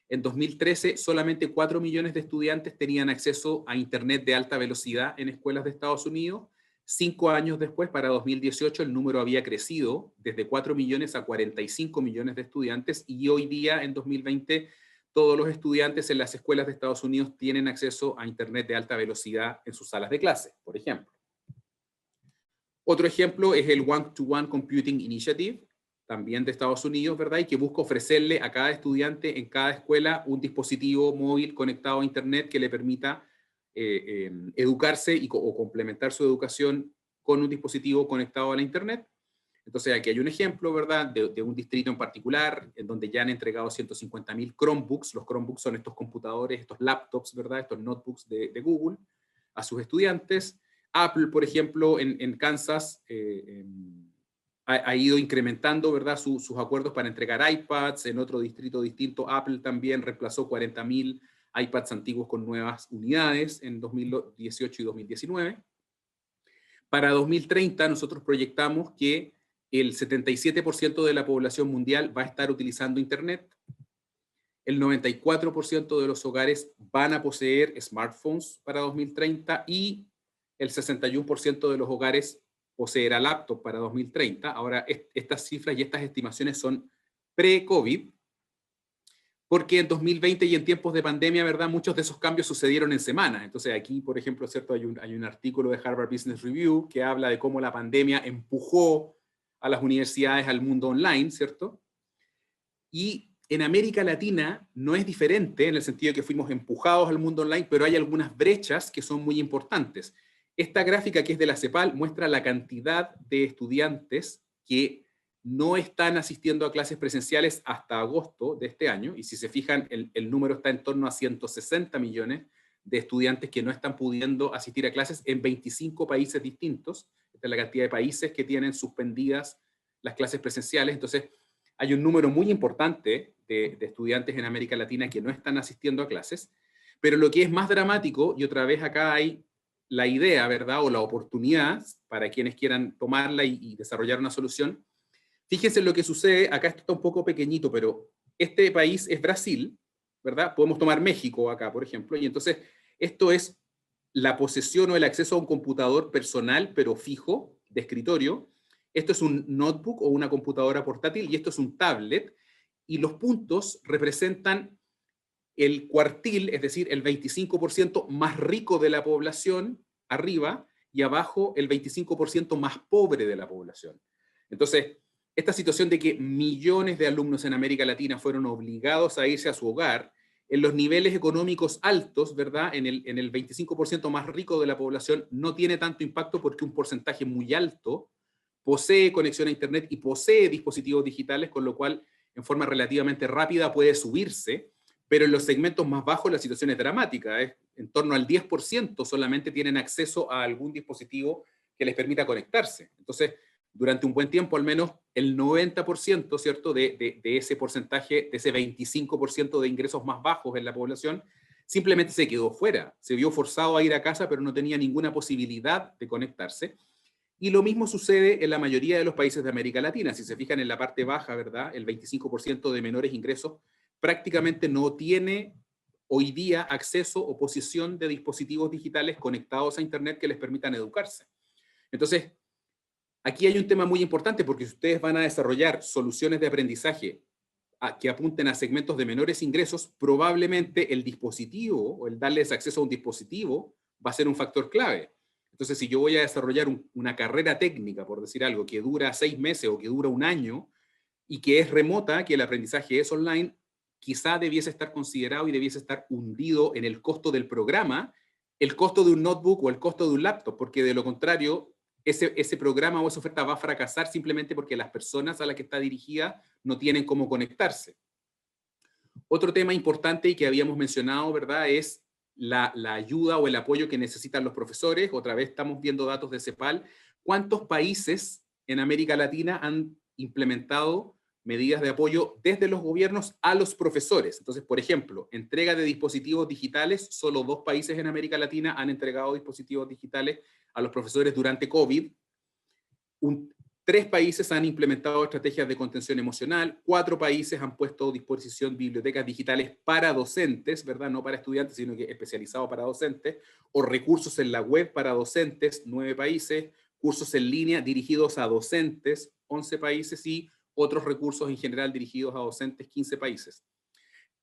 En 2013, solamente 4 millones de estudiantes tenían acceso a Internet de alta velocidad en escuelas de Estados Unidos. 5 años después, para 2018, el número había crecido desde 4 millones a 45 millones de estudiantes, y hoy día, en 2020, todos los estudiantes en las escuelas de Estados Unidos tienen acceso a Internet de alta velocidad en sus salas de clase, por ejemplo. Otro ejemplo es el One-to-One Computing Initiative, también de Estados Unidos, ¿verdad?, y que busca ofrecerle a cada estudiante en cada escuela un dispositivo móvil conectado a Internet que le permita educarse o complementar su educación con un dispositivo conectado a la Internet. Entonces aquí hay un ejemplo, ¿verdad?, de un distrito en particular, en donde ya han entregado 150.000 Chromebooks. Los Chromebooks son estos computadores, estos laptops, ¿verdad?, estos notebooks de Google, a sus estudiantes. Apple, por ejemplo, en Kansas, ha ido incrementando, ¿verdad?, sus acuerdos para entregar iPads. En otro distrito distinto, Apple también reemplazó 40.000 iPads antiguos con nuevas unidades en 2018 y 2019. Para 2030 nosotros proyectamos que el 77% de la población mundial va a estar utilizando Internet. El 94% de los hogares van a poseer smartphones para 2030 y el 61% de los hogares poseerá laptop para 2030. Ahora, estas cifras y estas estimaciones son pre-COVID, porque en 2020 y en tiempos de pandemia, ¿verdad?, muchos de esos cambios sucedieron en semanas. Entonces aquí, por ejemplo, ¿cierto?, hay un artículo de Harvard Business Review que habla de cómo la pandemia empujó a las universidades al mundo online, ¿cierto? Y en América Latina no es diferente, en el sentido de que fuimos empujados al mundo online, pero hay algunas brechas que son muy importantes. Esta gráfica, que es de la CEPAL, muestra la cantidad de estudiantes que no están asistiendo a clases presenciales hasta agosto de este año, y si se fijan, el número está en torno a 160 millones de estudiantes que no están pudiendo asistir a clases en 25 países distintos. Esta es la cantidad de países que tienen suspendidas las clases presenciales. Entonces, hay un número muy importante de estudiantes en América Latina que no están asistiendo a clases, pero lo que es más dramático, y otra vez acá hay la idea, ¿verdad?, o la oportunidad para quienes quieran tomarla y desarrollar una solución. Fíjense lo que sucede, acá esto está un poco pequeñito, pero este país es Brasil, ¿verdad? Podemos tomar México acá, por ejemplo, y entonces esto es la posesión o el acceso a un computador personal, pero fijo, de escritorio. Esto es un notebook o una computadora portátil, y esto es un tablet, y los puntos representan el cuartil, es decir, el 25% más rico de la población, arriba, y abajo el 25% más pobre de la población. Entonces, esta situación de que millones de alumnos en América Latina fueron obligados a irse a su hogar, en los niveles económicos altos, ¿verdad?, en el 25% más rico de la población, no tiene tanto impacto porque un porcentaje muy alto posee conexión a Internet y posee dispositivos digitales, con lo cual en forma relativamente rápida puede subirse, pero en los segmentos más bajos la situación es dramática. En torno al 10% solamente tienen acceso a algún dispositivo que les permita conectarse. Entonces, durante un buen tiempo, al menos el 90%, ¿cierto?, de ese porcentaje, de ese 25% de ingresos más bajos en la población, simplemente se quedó fuera. Se vio forzado a ir a casa, pero no tenía ninguna posibilidad de conectarse. Y lo mismo sucede en la mayoría de los países de América Latina. Si se fijan en la parte baja, ¿verdad?, el 25% de menores ingresos prácticamente no tiene hoy día acceso o posesión de dispositivos digitales conectados a Internet que les permitan educarse. Entonces, aquí hay un tema muy importante, porque si ustedes van a desarrollar soluciones de aprendizaje que apunten a segmentos de menores ingresos, probablemente el dispositivo o el darles acceso a un dispositivo va a ser un factor clave. Entonces, si yo voy a desarrollar una carrera técnica, por decir algo, que dura 6 meses o que dura un año y que es remota, que el aprendizaje es online, quizá debiese estar considerado y debiese estar hundido en el costo del programa, el costo de un notebook o el costo de un laptop, porque de lo contrario, ese programa o esa oferta va a fracasar simplemente porque las personas a las que está dirigida no tienen cómo conectarse. Otro tema importante y que habíamos mencionado, ¿verdad?, es la ayuda o el apoyo que necesitan los profesores. Otra vez estamos viendo datos de CEPAL. ¿Cuántos países en América Latina han implementado medidas de apoyo desde los gobiernos a los profesores? Entonces, por ejemplo, entrega de dispositivos digitales. Solo 2 países en América Latina han entregado dispositivos digitales a los profesores durante COVID. 3 países han implementado estrategias de contención emocional, 4 países han puesto a disposición bibliotecas digitales para docentes, ¿verdad?, no para estudiantes, sino que especializado para docentes, o recursos en la web para docentes, 9 países, cursos en línea dirigidos a docentes, 11 países, y otros recursos en general dirigidos a docentes, 15 países.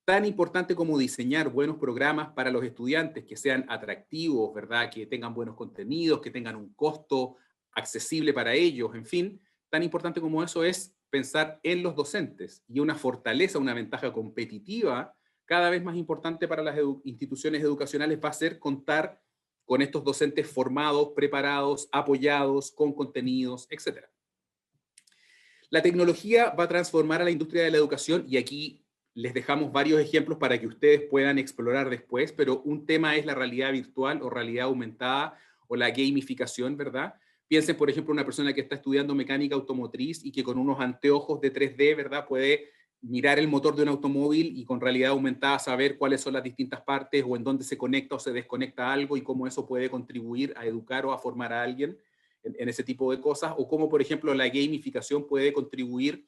Tan importante como diseñar buenos programas para los estudiantes, que sean atractivos, ¿verdad?, que tengan buenos contenidos, que tengan un costo accesible para ellos, en fin, tan importante como eso es pensar en los docentes, y una fortaleza, una ventaja competitiva cada vez más importante para las instituciones educacionales va a ser contar con estos docentes formados, preparados, apoyados, con contenidos, etc. La tecnología va a transformar a la industria de la educación, y aquí les dejamos varios ejemplos para que ustedes puedan explorar después, pero un tema es la realidad virtual o realidad aumentada o la gamificación, ¿verdad? Piensen, por ejemplo, una persona que está estudiando mecánica automotriz y que con unos anteojos de 3D, ¿verdad?, puede mirar el motor de un automóvil y con realidad aumentada saber cuáles son las distintas partes o en dónde se conecta o se desconecta algo, y cómo eso puede contribuir a educar o a formar a alguien en ese tipo de cosas, o cómo, por ejemplo, la gamificación puede contribuir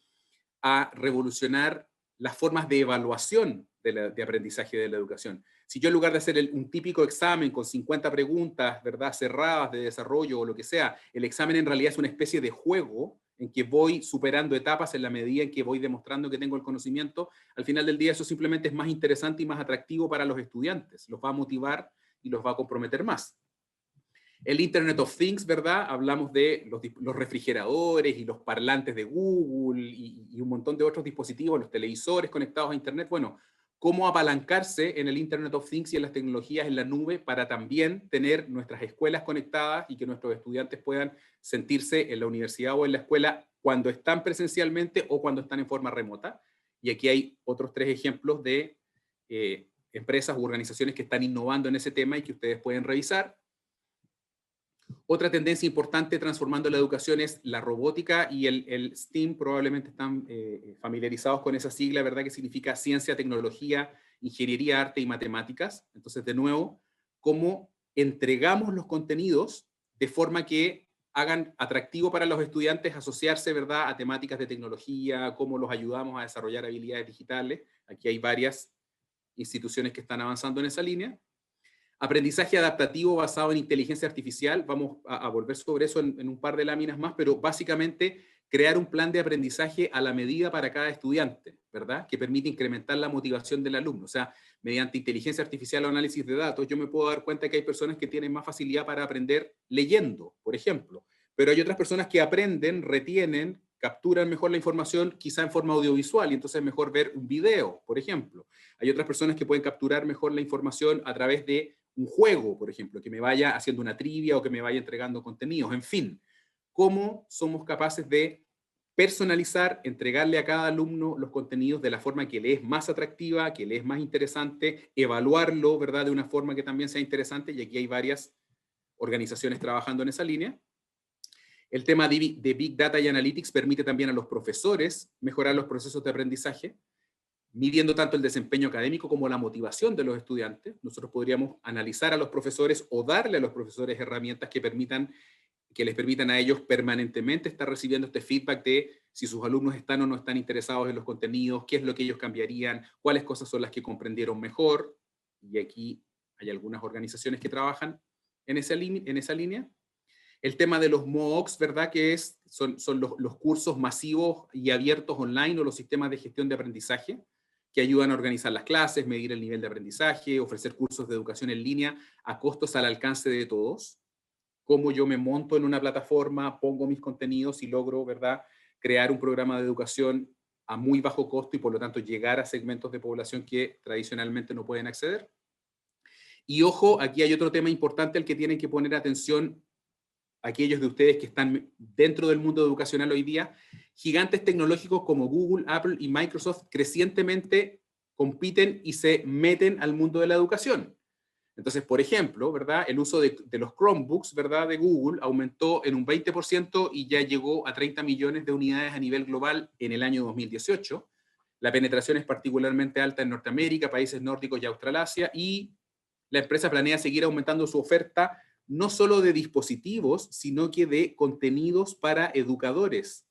a revolucionar las formas de evaluación de aprendizaje de la educación. Si yo, en lugar de hacer un típico examen con 50 preguntas, ¿verdad?, cerradas de desarrollo o lo que sea, el examen en realidad es una especie de juego en que voy superando etapas en la medida en que voy demostrando que tengo el conocimiento, al final del día eso simplemente es más interesante y más atractivo para los estudiantes, los va a motivar y los va a comprometer más. El Internet of Things, ¿verdad? Hablamos de los refrigeradores y los parlantes de Google y un montón de otros dispositivos, los televisores conectados a Internet. Bueno, cómo apalancarse en el Internet of Things y en las tecnologías en la nube para también tener nuestras escuelas conectadas y que nuestros estudiantes puedan sentirse en la universidad o en la escuela cuando están presencialmente o cuando están en forma remota. Y aquí hay otros 3 ejemplos de empresas u organizaciones que están innovando en ese tema y que ustedes pueden revisar. Otra tendencia importante transformando la educación es la robótica y el STEAM. Probablemente están familiarizados con esa sigla, ¿verdad? Que significa ciencia, tecnología, ingeniería, arte y matemáticas. Entonces, de nuevo, cómo entregamos los contenidos de forma que hagan atractivo para los estudiantes asociarse, ¿verdad?, a temáticas de tecnología, cómo los ayudamos a desarrollar habilidades digitales. Aquí hay varias instituciones que están avanzando en esa línea. Aprendizaje adaptativo basado en inteligencia artificial, vamos a volver sobre eso en un par de láminas más, pero básicamente crear un plan de aprendizaje a la medida para cada estudiante, ¿verdad? Que permite incrementar la motivación del alumno. O sea, mediante inteligencia artificial o análisis de datos, yo me puedo dar cuenta que hay personas que tienen más facilidad para aprender leyendo, por ejemplo, pero hay otras personas que aprenden, retienen, capturan mejor la información quizá en forma audiovisual y entonces es mejor ver un video, por ejemplo. Hay otras personas que pueden capturar mejor la información a través de un juego, por ejemplo, que me vaya haciendo una trivia o que me vaya entregando contenidos, en fin. ¿Cómo somos capaces de personalizar, entregarle a cada alumno los contenidos de la forma que le es más atractiva, que le es más interesante, evaluarlo, ¿verdad?, de una forma que también sea interesante, y aquí hay varias organizaciones trabajando en esa línea. El tema de Big Data y Analytics permite también a los profesores mejorar los procesos de aprendizaje, midiendo tanto el desempeño académico como la motivación de los estudiantes. Nosotros podríamos analizar a los profesores o darle a los profesores herramientas que les permitan a ellos permanentemente estar recibiendo este feedback de si sus alumnos están o no están interesados en los contenidos, qué es lo que ellos cambiarían, cuáles cosas son las que comprendieron mejor. Y aquí hay algunas organizaciones que trabajan en esa línea. El tema de los MOOCs, ¿verdad? Que son los cursos masivos y abiertos online o los sistemas de gestión de aprendizaje que ayudan a organizar las clases, medir el nivel de aprendizaje, ofrecer cursos de educación en línea a costos al alcance de todos. Cómo yo me monto en una plataforma, pongo mis contenidos y logro, ¿verdad?, crear un programa de educación a muy bajo costo y por lo tanto llegar a segmentos de población que tradicionalmente no pueden acceder. Y ojo, aquí hay otro tema importante al que tienen que poner atención aquellos de ustedes que están dentro del mundo educacional hoy día. Gigantes tecnológicos como Google, Apple y Microsoft crecientemente compiten y se meten al mundo de la educación. Entonces, por ejemplo, ¿verdad?, el uso de los Chromebooks, ¿verdad?, de Google aumentó en un 20% y ya llegó a 30 millones de unidades a nivel global en el año 2018. La penetración es particularmente alta en Norteamérica, países nórdicos y Australasia, y la empresa planea seguir aumentando su oferta no solo de dispositivos, sino que de contenidos para educadores,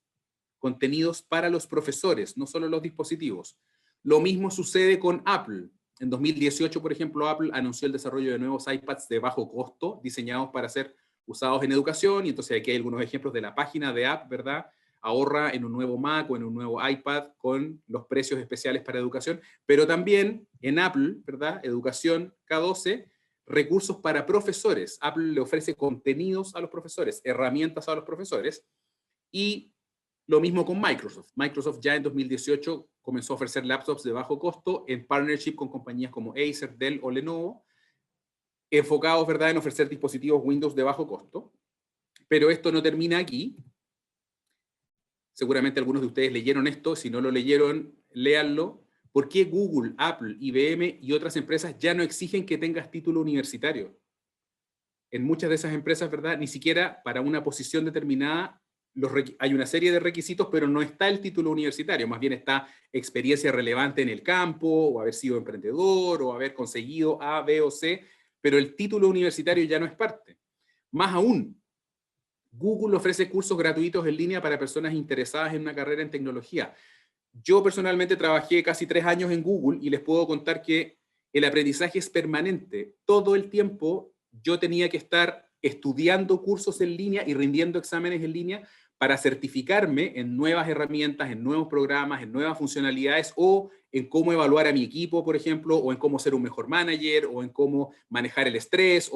contenidos para los profesores, no solo los dispositivos. Lo mismo sucede con Apple. En 2018, por ejemplo, Apple anunció el desarrollo de nuevos iPads de bajo costo, diseñados para ser usados en educación, y entonces aquí hay algunos ejemplos de la página de App, ¿verdad? Ahorra en un nuevo Mac o en un nuevo iPad con los precios especiales para educación, pero también en Apple, ¿verdad?, Educación K12, recursos para profesores. Apple le ofrece contenidos a los profesores, herramientas a los profesores, y lo mismo con Microsoft. Microsoft ya en 2018 comenzó a ofrecer laptops de bajo costo en partnership con compañías como Acer, Dell o Lenovo, enfocados, ¿verdad?, en ofrecer dispositivos Windows de bajo costo. Pero esto no termina aquí. Seguramente algunos de ustedes leyeron esto. Si no lo leyeron, léanlo. ¿Por qué Google, Apple, IBM y otras empresas ya no exigen que tengas título universitario? En muchas de esas empresas, ¿verdad?, ni siquiera para una posición determinada hay una serie de requisitos, pero no está el título universitario. Más bien está experiencia relevante en el campo, o haber sido emprendedor, o haber conseguido A, B o C, pero el título universitario ya no es parte. Más aún, Google ofrece cursos gratuitos en línea para personas interesadas en una carrera en tecnología. Yo personalmente trabajé casi 3 años en Google y les puedo contar que el aprendizaje es permanente. Todo el tiempo yo tenía que estar estudiando cursos en línea y rindiendo exámenes en línea para certificarme en nuevas herramientas, en nuevos programas, en nuevas funcionalidades, o en cómo evaluar a mi equipo, por ejemplo, o en cómo ser un mejor manager, o en cómo manejar el estrés,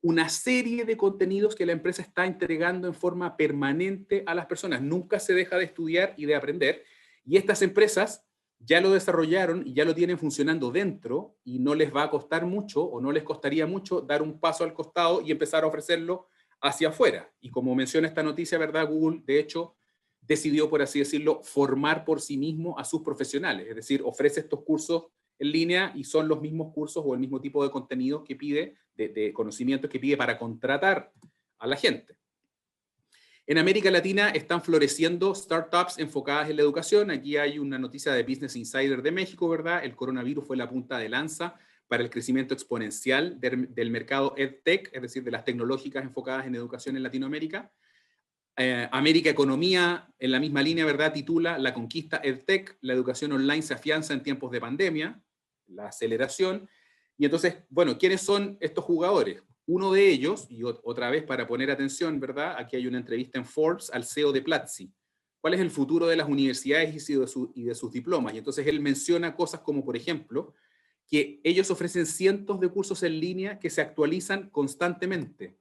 una serie de contenidos que la empresa está entregando en forma permanente a las personas. Nunca se deja de estudiar y de aprender. Y estas empresas ya lo desarrollaron y ya lo tienen funcionando dentro y no les va a costar mucho o no les costaría mucho dar un paso al costado y empezar a ofrecerlo hacia afuera. Y como menciona esta noticia, ¿verdad? Google, de hecho, decidió, por así decirlo, formar por sí mismo a sus profesionales. Es decir, ofrece estos cursos en línea y son los mismos cursos o el mismo tipo de contenidos que pide, de conocimientos que pide para contratar a la gente. En América Latina están floreciendo startups enfocadas en la educación. Aquí hay una noticia de Business Insider de México, ¿verdad? El coronavirus fue la punta de lanza para el crecimiento exponencial del mercado EdTech, es decir, de las tecnológicas enfocadas en educación en Latinoamérica. América Economía, en la misma línea, ¿verdad? Titula La conquista EdTech, la educación online se afianza en tiempos de pandemia, la aceleración. Y entonces, bueno, ¿quiénes son estos jugadores? Uno de ellos, y otra vez para poner atención, ¿verdad? Aquí hay una entrevista en Forbes al CEO de Platzi. ¿Cuál es el futuro de las universidades y de sus diplomas? Y entonces él menciona cosas como, por ejemplo, que ellos ofrecen cientos de cursos en línea que se actualizan constantemente.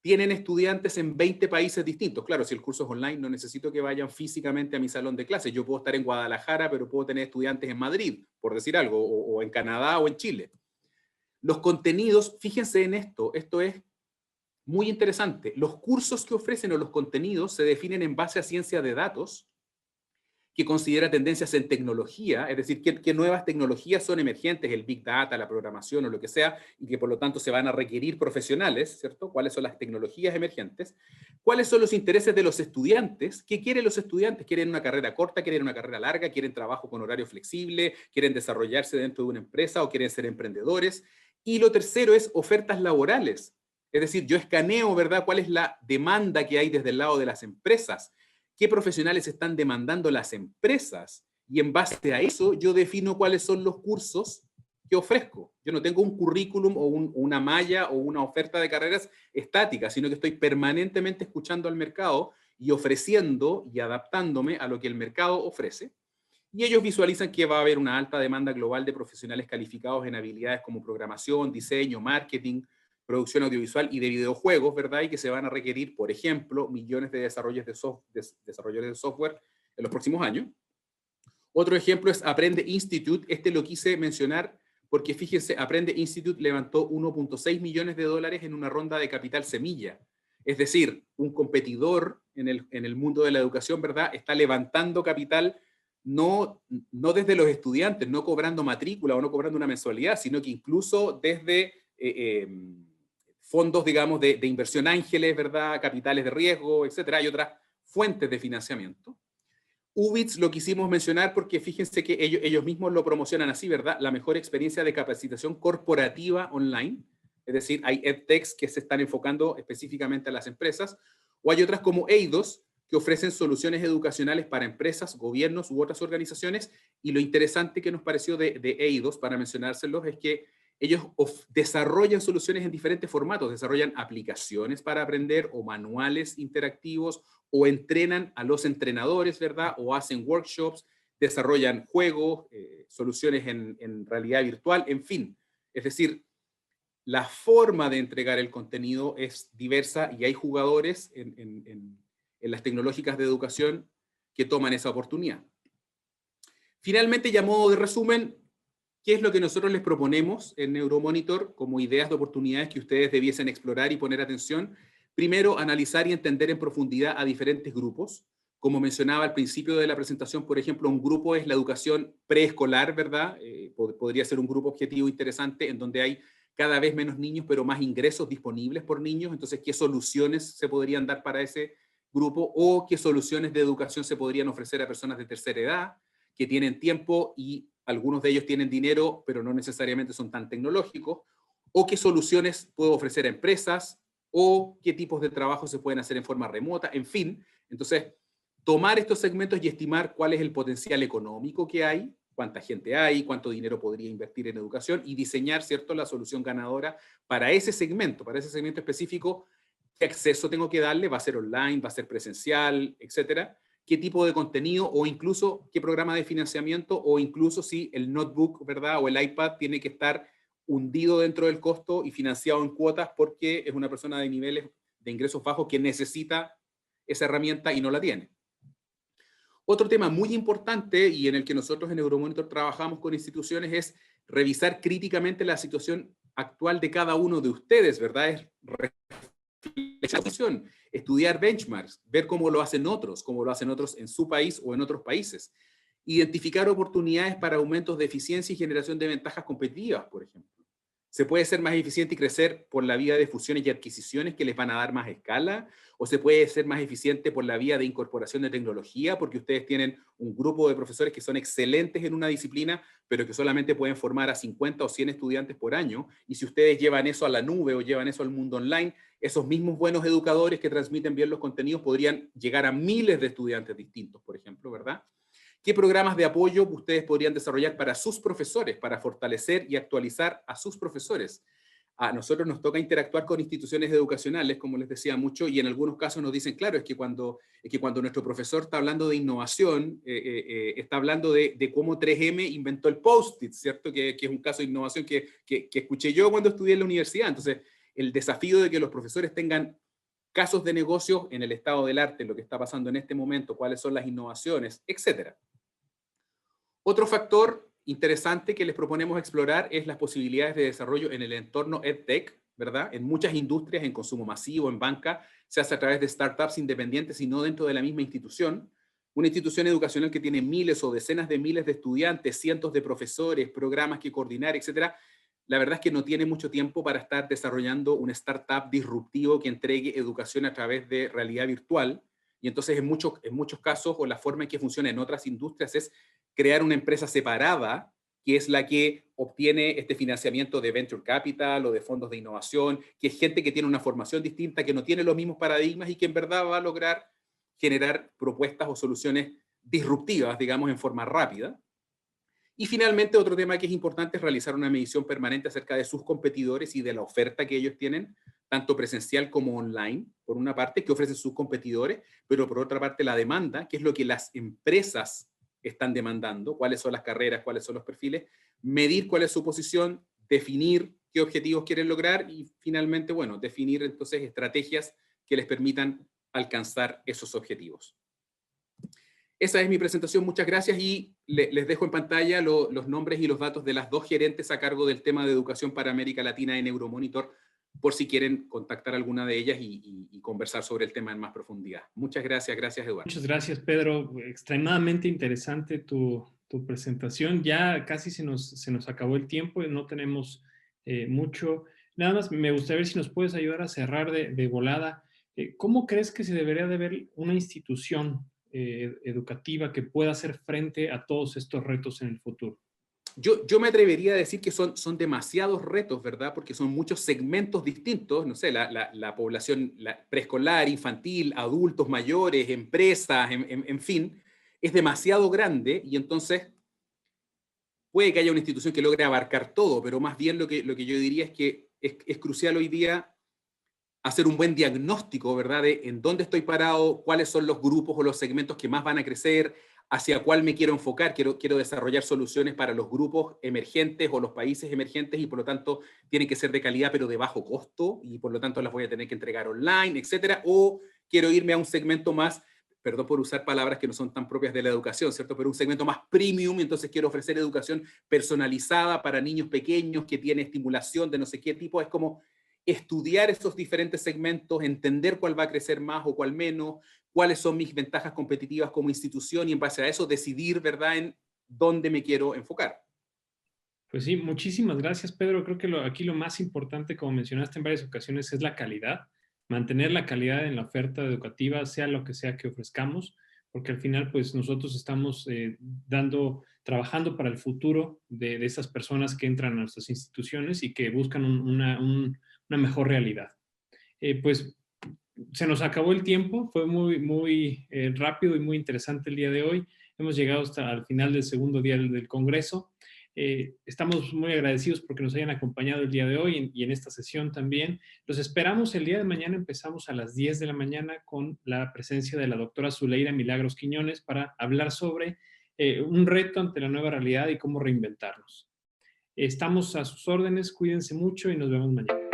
Tienen estudiantes en 20 países distintos. Claro, si el curso es online, no necesito que vayan físicamente a mi salón de clases. Yo puedo estar en Guadalajara, pero puedo tener estudiantes en Madrid, por decir algo, o en Canadá o en Chile. Los contenidos, fíjense en esto es muy interesante. Los cursos que ofrecen o los contenidos se definen en base a ciencia de datos, que considera tendencias en tecnología, es decir, qué nuevas tecnologías son emergentes, el Big Data, la programación o lo que sea, y que por lo tanto se van a requerir profesionales, ¿cierto? ¿Cuáles son las tecnologías emergentes? ¿Cuáles son los intereses de los estudiantes? ¿Qué quieren los estudiantes? ¿Quieren una carrera corta? ¿Quieren una carrera larga? ¿Quieren trabajo con horario flexible? ¿Quieren desarrollarse dentro de una empresa o quieren ser emprendedores? Y lo tercero es ofertas laborales. Es decir, yo escaneo, ¿verdad?, cuál es la demanda que hay desde el lado de las empresas, qué profesionales están demandando las empresas, y en base a eso yo defino cuáles son los cursos que ofrezco. Yo no tengo un currículum o una malla o una oferta de carreras estática, sino que estoy permanentemente escuchando al mercado y ofreciendo y adaptándome a lo que el mercado ofrece. Y ellos visualizan que va a haber una alta demanda global de profesionales calificados en habilidades como programación, diseño, marketing, producción audiovisual y de videojuegos, ¿verdad? Y que se van a requerir, por ejemplo, millones de desarrolladores de software en los próximos años. Otro ejemplo es Aprende Institute. Este lo quise mencionar porque, fíjense, Aprende Institute levantó 1.6 millones de dólares en una ronda de capital semilla. Es decir, un competidor en el mundo de la educación, ¿verdad?, está levantando capital no desde los estudiantes, no cobrando matrícula o no cobrando una mensualidad, sino que incluso desde fondos, digamos, de inversión ángeles, ¿verdad?, capitales de riesgo, etcétera, y otras fuentes de financiamiento. Ubits lo quisimos mencionar porque fíjense que ellos mismos lo promocionan así, ¿verdad? La mejor experiencia de capacitación corporativa online. Es decir, hay edtechs que se están enfocando específicamente a las empresas, o hay otras como Eidos, que ofrecen soluciones educacionales para empresas, gobiernos u otras organizaciones. Y lo interesante que nos pareció de Eidos, para mencionárselos, es que ellos desarrollan soluciones en diferentes formatos, desarrollan aplicaciones para aprender o manuales interactivos, o entrenan a los entrenadores, ¿verdad? O hacen workshops, desarrollan juegos, soluciones en realidad virtual, en fin. Es decir, la forma de entregar el contenido es diversa y hay jugadores en las tecnológicas de educación que toman esa oportunidad. Finalmente, y a modo de resumen, ¿qué es lo que nosotros les proponemos en Neuromonitor como ideas de oportunidades que ustedes debiesen explorar y poner atención? Primero, analizar y entender en profundidad a diferentes grupos. Como mencionaba al principio de la presentación, por ejemplo, un grupo es la educación preescolar, ¿verdad? Podría ser un grupo objetivo interesante en donde hay cada vez menos niños, pero más ingresos disponibles por niños. Entonces, ¿qué soluciones se podrían dar para ese grupo? ¿O qué soluciones de educación se podrían ofrecer a personas de tercera edad que tienen tiempo y algunos de ellos tienen dinero, pero no necesariamente son tan tecnológicos? ¿O qué soluciones puedo ofrecer a empresas? ¿O qué tipos de trabajo se pueden hacer en forma remota? En fin, entonces, tomar estos segmentos y estimar cuál es el potencial económico que hay, cuánta gente hay, cuánto dinero podría invertir en educación, y diseñar, ¿cierto?, la solución ganadora para ese segmento específico. ¿Qué acceso tengo que darle? ¿Va a ser online? ¿Va a ser presencial? Etcétera. ¿Qué tipo de contenido? O incluso, ¿qué programa de financiamiento? O incluso si el notebook, ¿verdad?, o el iPad tiene que estar hundido dentro del costo y financiado en cuotas porque es una persona de niveles de ingresos bajos que necesita esa herramienta y no la tiene. Otro tema muy importante y en el que nosotros en Euromonitor trabajamos con instituciones es revisar críticamente la situación actual de cada uno de ustedes, ¿verdad? Es reflexión, estudiar benchmarks, ver cómo lo hacen otros en su país o en otros países. Identificar oportunidades para aumentos de eficiencia y generación de ventajas competitivas, por ejemplo. ¿Se puede ser más eficiente y crecer por la vía de fusiones y adquisiciones que les van a dar más escala? ¿O se puede ser más eficiente por la vía de incorporación de tecnología? Porque ustedes tienen un grupo de profesores que son excelentes en una disciplina, pero que solamente pueden formar a 50 o 100 estudiantes por año. Y si ustedes llevan eso a la nube o llevan eso al mundo online, esos mismos buenos educadores que transmiten bien los contenidos podrían llegar a miles de estudiantes distintos, por ejemplo, ¿verdad? ¿Qué programas de apoyo ustedes podrían desarrollar para sus profesores, para fortalecer y actualizar a sus profesores? A nosotros nos toca interactuar con instituciones educacionales, como les decía mucho, y en algunos casos nos dicen, claro, es que cuando nuestro profesor está hablando de innovación, está hablando de cómo 3M inventó el Post-it, ¿cierto? Que es un caso de innovación que escuché yo cuando estudié en la universidad. Entonces, el desafío de que los profesores tengan casos de negocios en el estado del arte, lo que está pasando en este momento, cuáles son las innovaciones, etcétera. Otro factor interesante que les proponemos explorar es las posibilidades de desarrollo en el entorno EdTech, ¿verdad? En muchas industrias, en consumo masivo, en banca, se hace a través de startups independientes y no dentro de la misma institución. Una institución educacional que tiene miles o decenas de miles de estudiantes, cientos de profesores, programas que coordinar, etcétera, la verdad es que no tiene mucho tiempo para estar desarrollando un startup disruptivo que entregue educación a través de realidad virtual. Y entonces en muchos casos, o la forma en que funciona en otras industrias es crear una empresa separada, que es la que obtiene este financiamiento de venture capital o de fondos de innovación, que es gente que tiene una formación distinta, que no tiene los mismos paradigmas y que en verdad va a lograr generar propuestas o soluciones disruptivas, digamos, en forma rápida. Y finalmente, otro tema que es importante es realizar una medición permanente acerca de sus competidores y de la oferta que ellos tienen, tanto presencial como online, por una parte, que ofrecen sus competidores, pero por otra parte la demanda, que es lo que las empresas están demandando, cuáles son las carreras, cuáles son los perfiles, medir cuál es su posición, definir qué objetivos quieren lograr y finalmente, bueno, definir entonces estrategias que les permitan alcanzar esos objetivos. Esa es mi presentación, muchas gracias y les dejo en pantalla los nombres y los datos de las dos gerentes a cargo del tema de educación para América Latina en Euromonitor, por si quieren contactar a alguna de ellas y conversar sobre el tema en más profundidad. Muchas gracias, gracias Eduardo. Muchas gracias Pedro, extremadamente interesante tu presentación. Ya casi se nos acabó el tiempo, no tenemos mucho. Nada más me gustaría ver si nos puedes ayudar a cerrar de volada. ¿Cómo crees que se debería de ver una institución educativa que pueda hacer frente a todos estos retos en el futuro? Yo me atrevería a decir que son demasiados retos, ¿verdad? Porque son muchos segmentos distintos, no sé, la población preescolar, infantil, adultos mayores, empresas, en fin, es demasiado grande y entonces puede que haya una institución que logre abarcar todo, pero más bien lo que yo diría es que es crucial hoy día hacer un buen diagnóstico, ¿verdad? De en dónde estoy parado, cuáles son los grupos o los segmentos que más van a crecer, hacia cuál me quiero enfocar, quiero desarrollar soluciones para los grupos emergentes o los países emergentes y por lo tanto tienen que ser de calidad pero de bajo costo y por lo tanto las voy a tener que entregar online, etcétera, o quiero irme a un segmento más, perdón por usar palabras que no son tan propias de la educación, ¿cierto? Pero un segmento más premium, entonces quiero ofrecer educación personalizada para niños pequeños que tiene estimulación de no sé qué tipo, es como estudiar esos diferentes segmentos, entender cuál va a crecer más o cuál menos, cuáles son mis ventajas competitivas como institución y en base a eso decidir, ¿verdad?, en dónde me quiero enfocar. Pues sí, muchísimas gracias, Pedro. Creo que aquí lo más importante, como mencionaste en varias ocasiones, es la calidad. Mantener la calidad en la oferta educativa, sea lo que sea que ofrezcamos, porque al final, pues nosotros estamos trabajando para el futuro de esas personas que entran a nuestras instituciones y que buscan una mejor realidad. Pues se nos acabó el tiempo, fue muy rápido y muy interesante el día de hoy. Hemos llegado hasta el final del segundo día del Congreso. Estamos muy agradecidos porque nos hayan acompañado el día de hoy y en esta sesión también. Los esperamos el día de mañana, empezamos a las 10 de la mañana con la presencia de la doctora Zuleira Milagros Quiñones para hablar sobre un reto ante la nueva realidad y cómo reinventarnos. Estamos a sus órdenes, cuídense mucho y nos vemos mañana.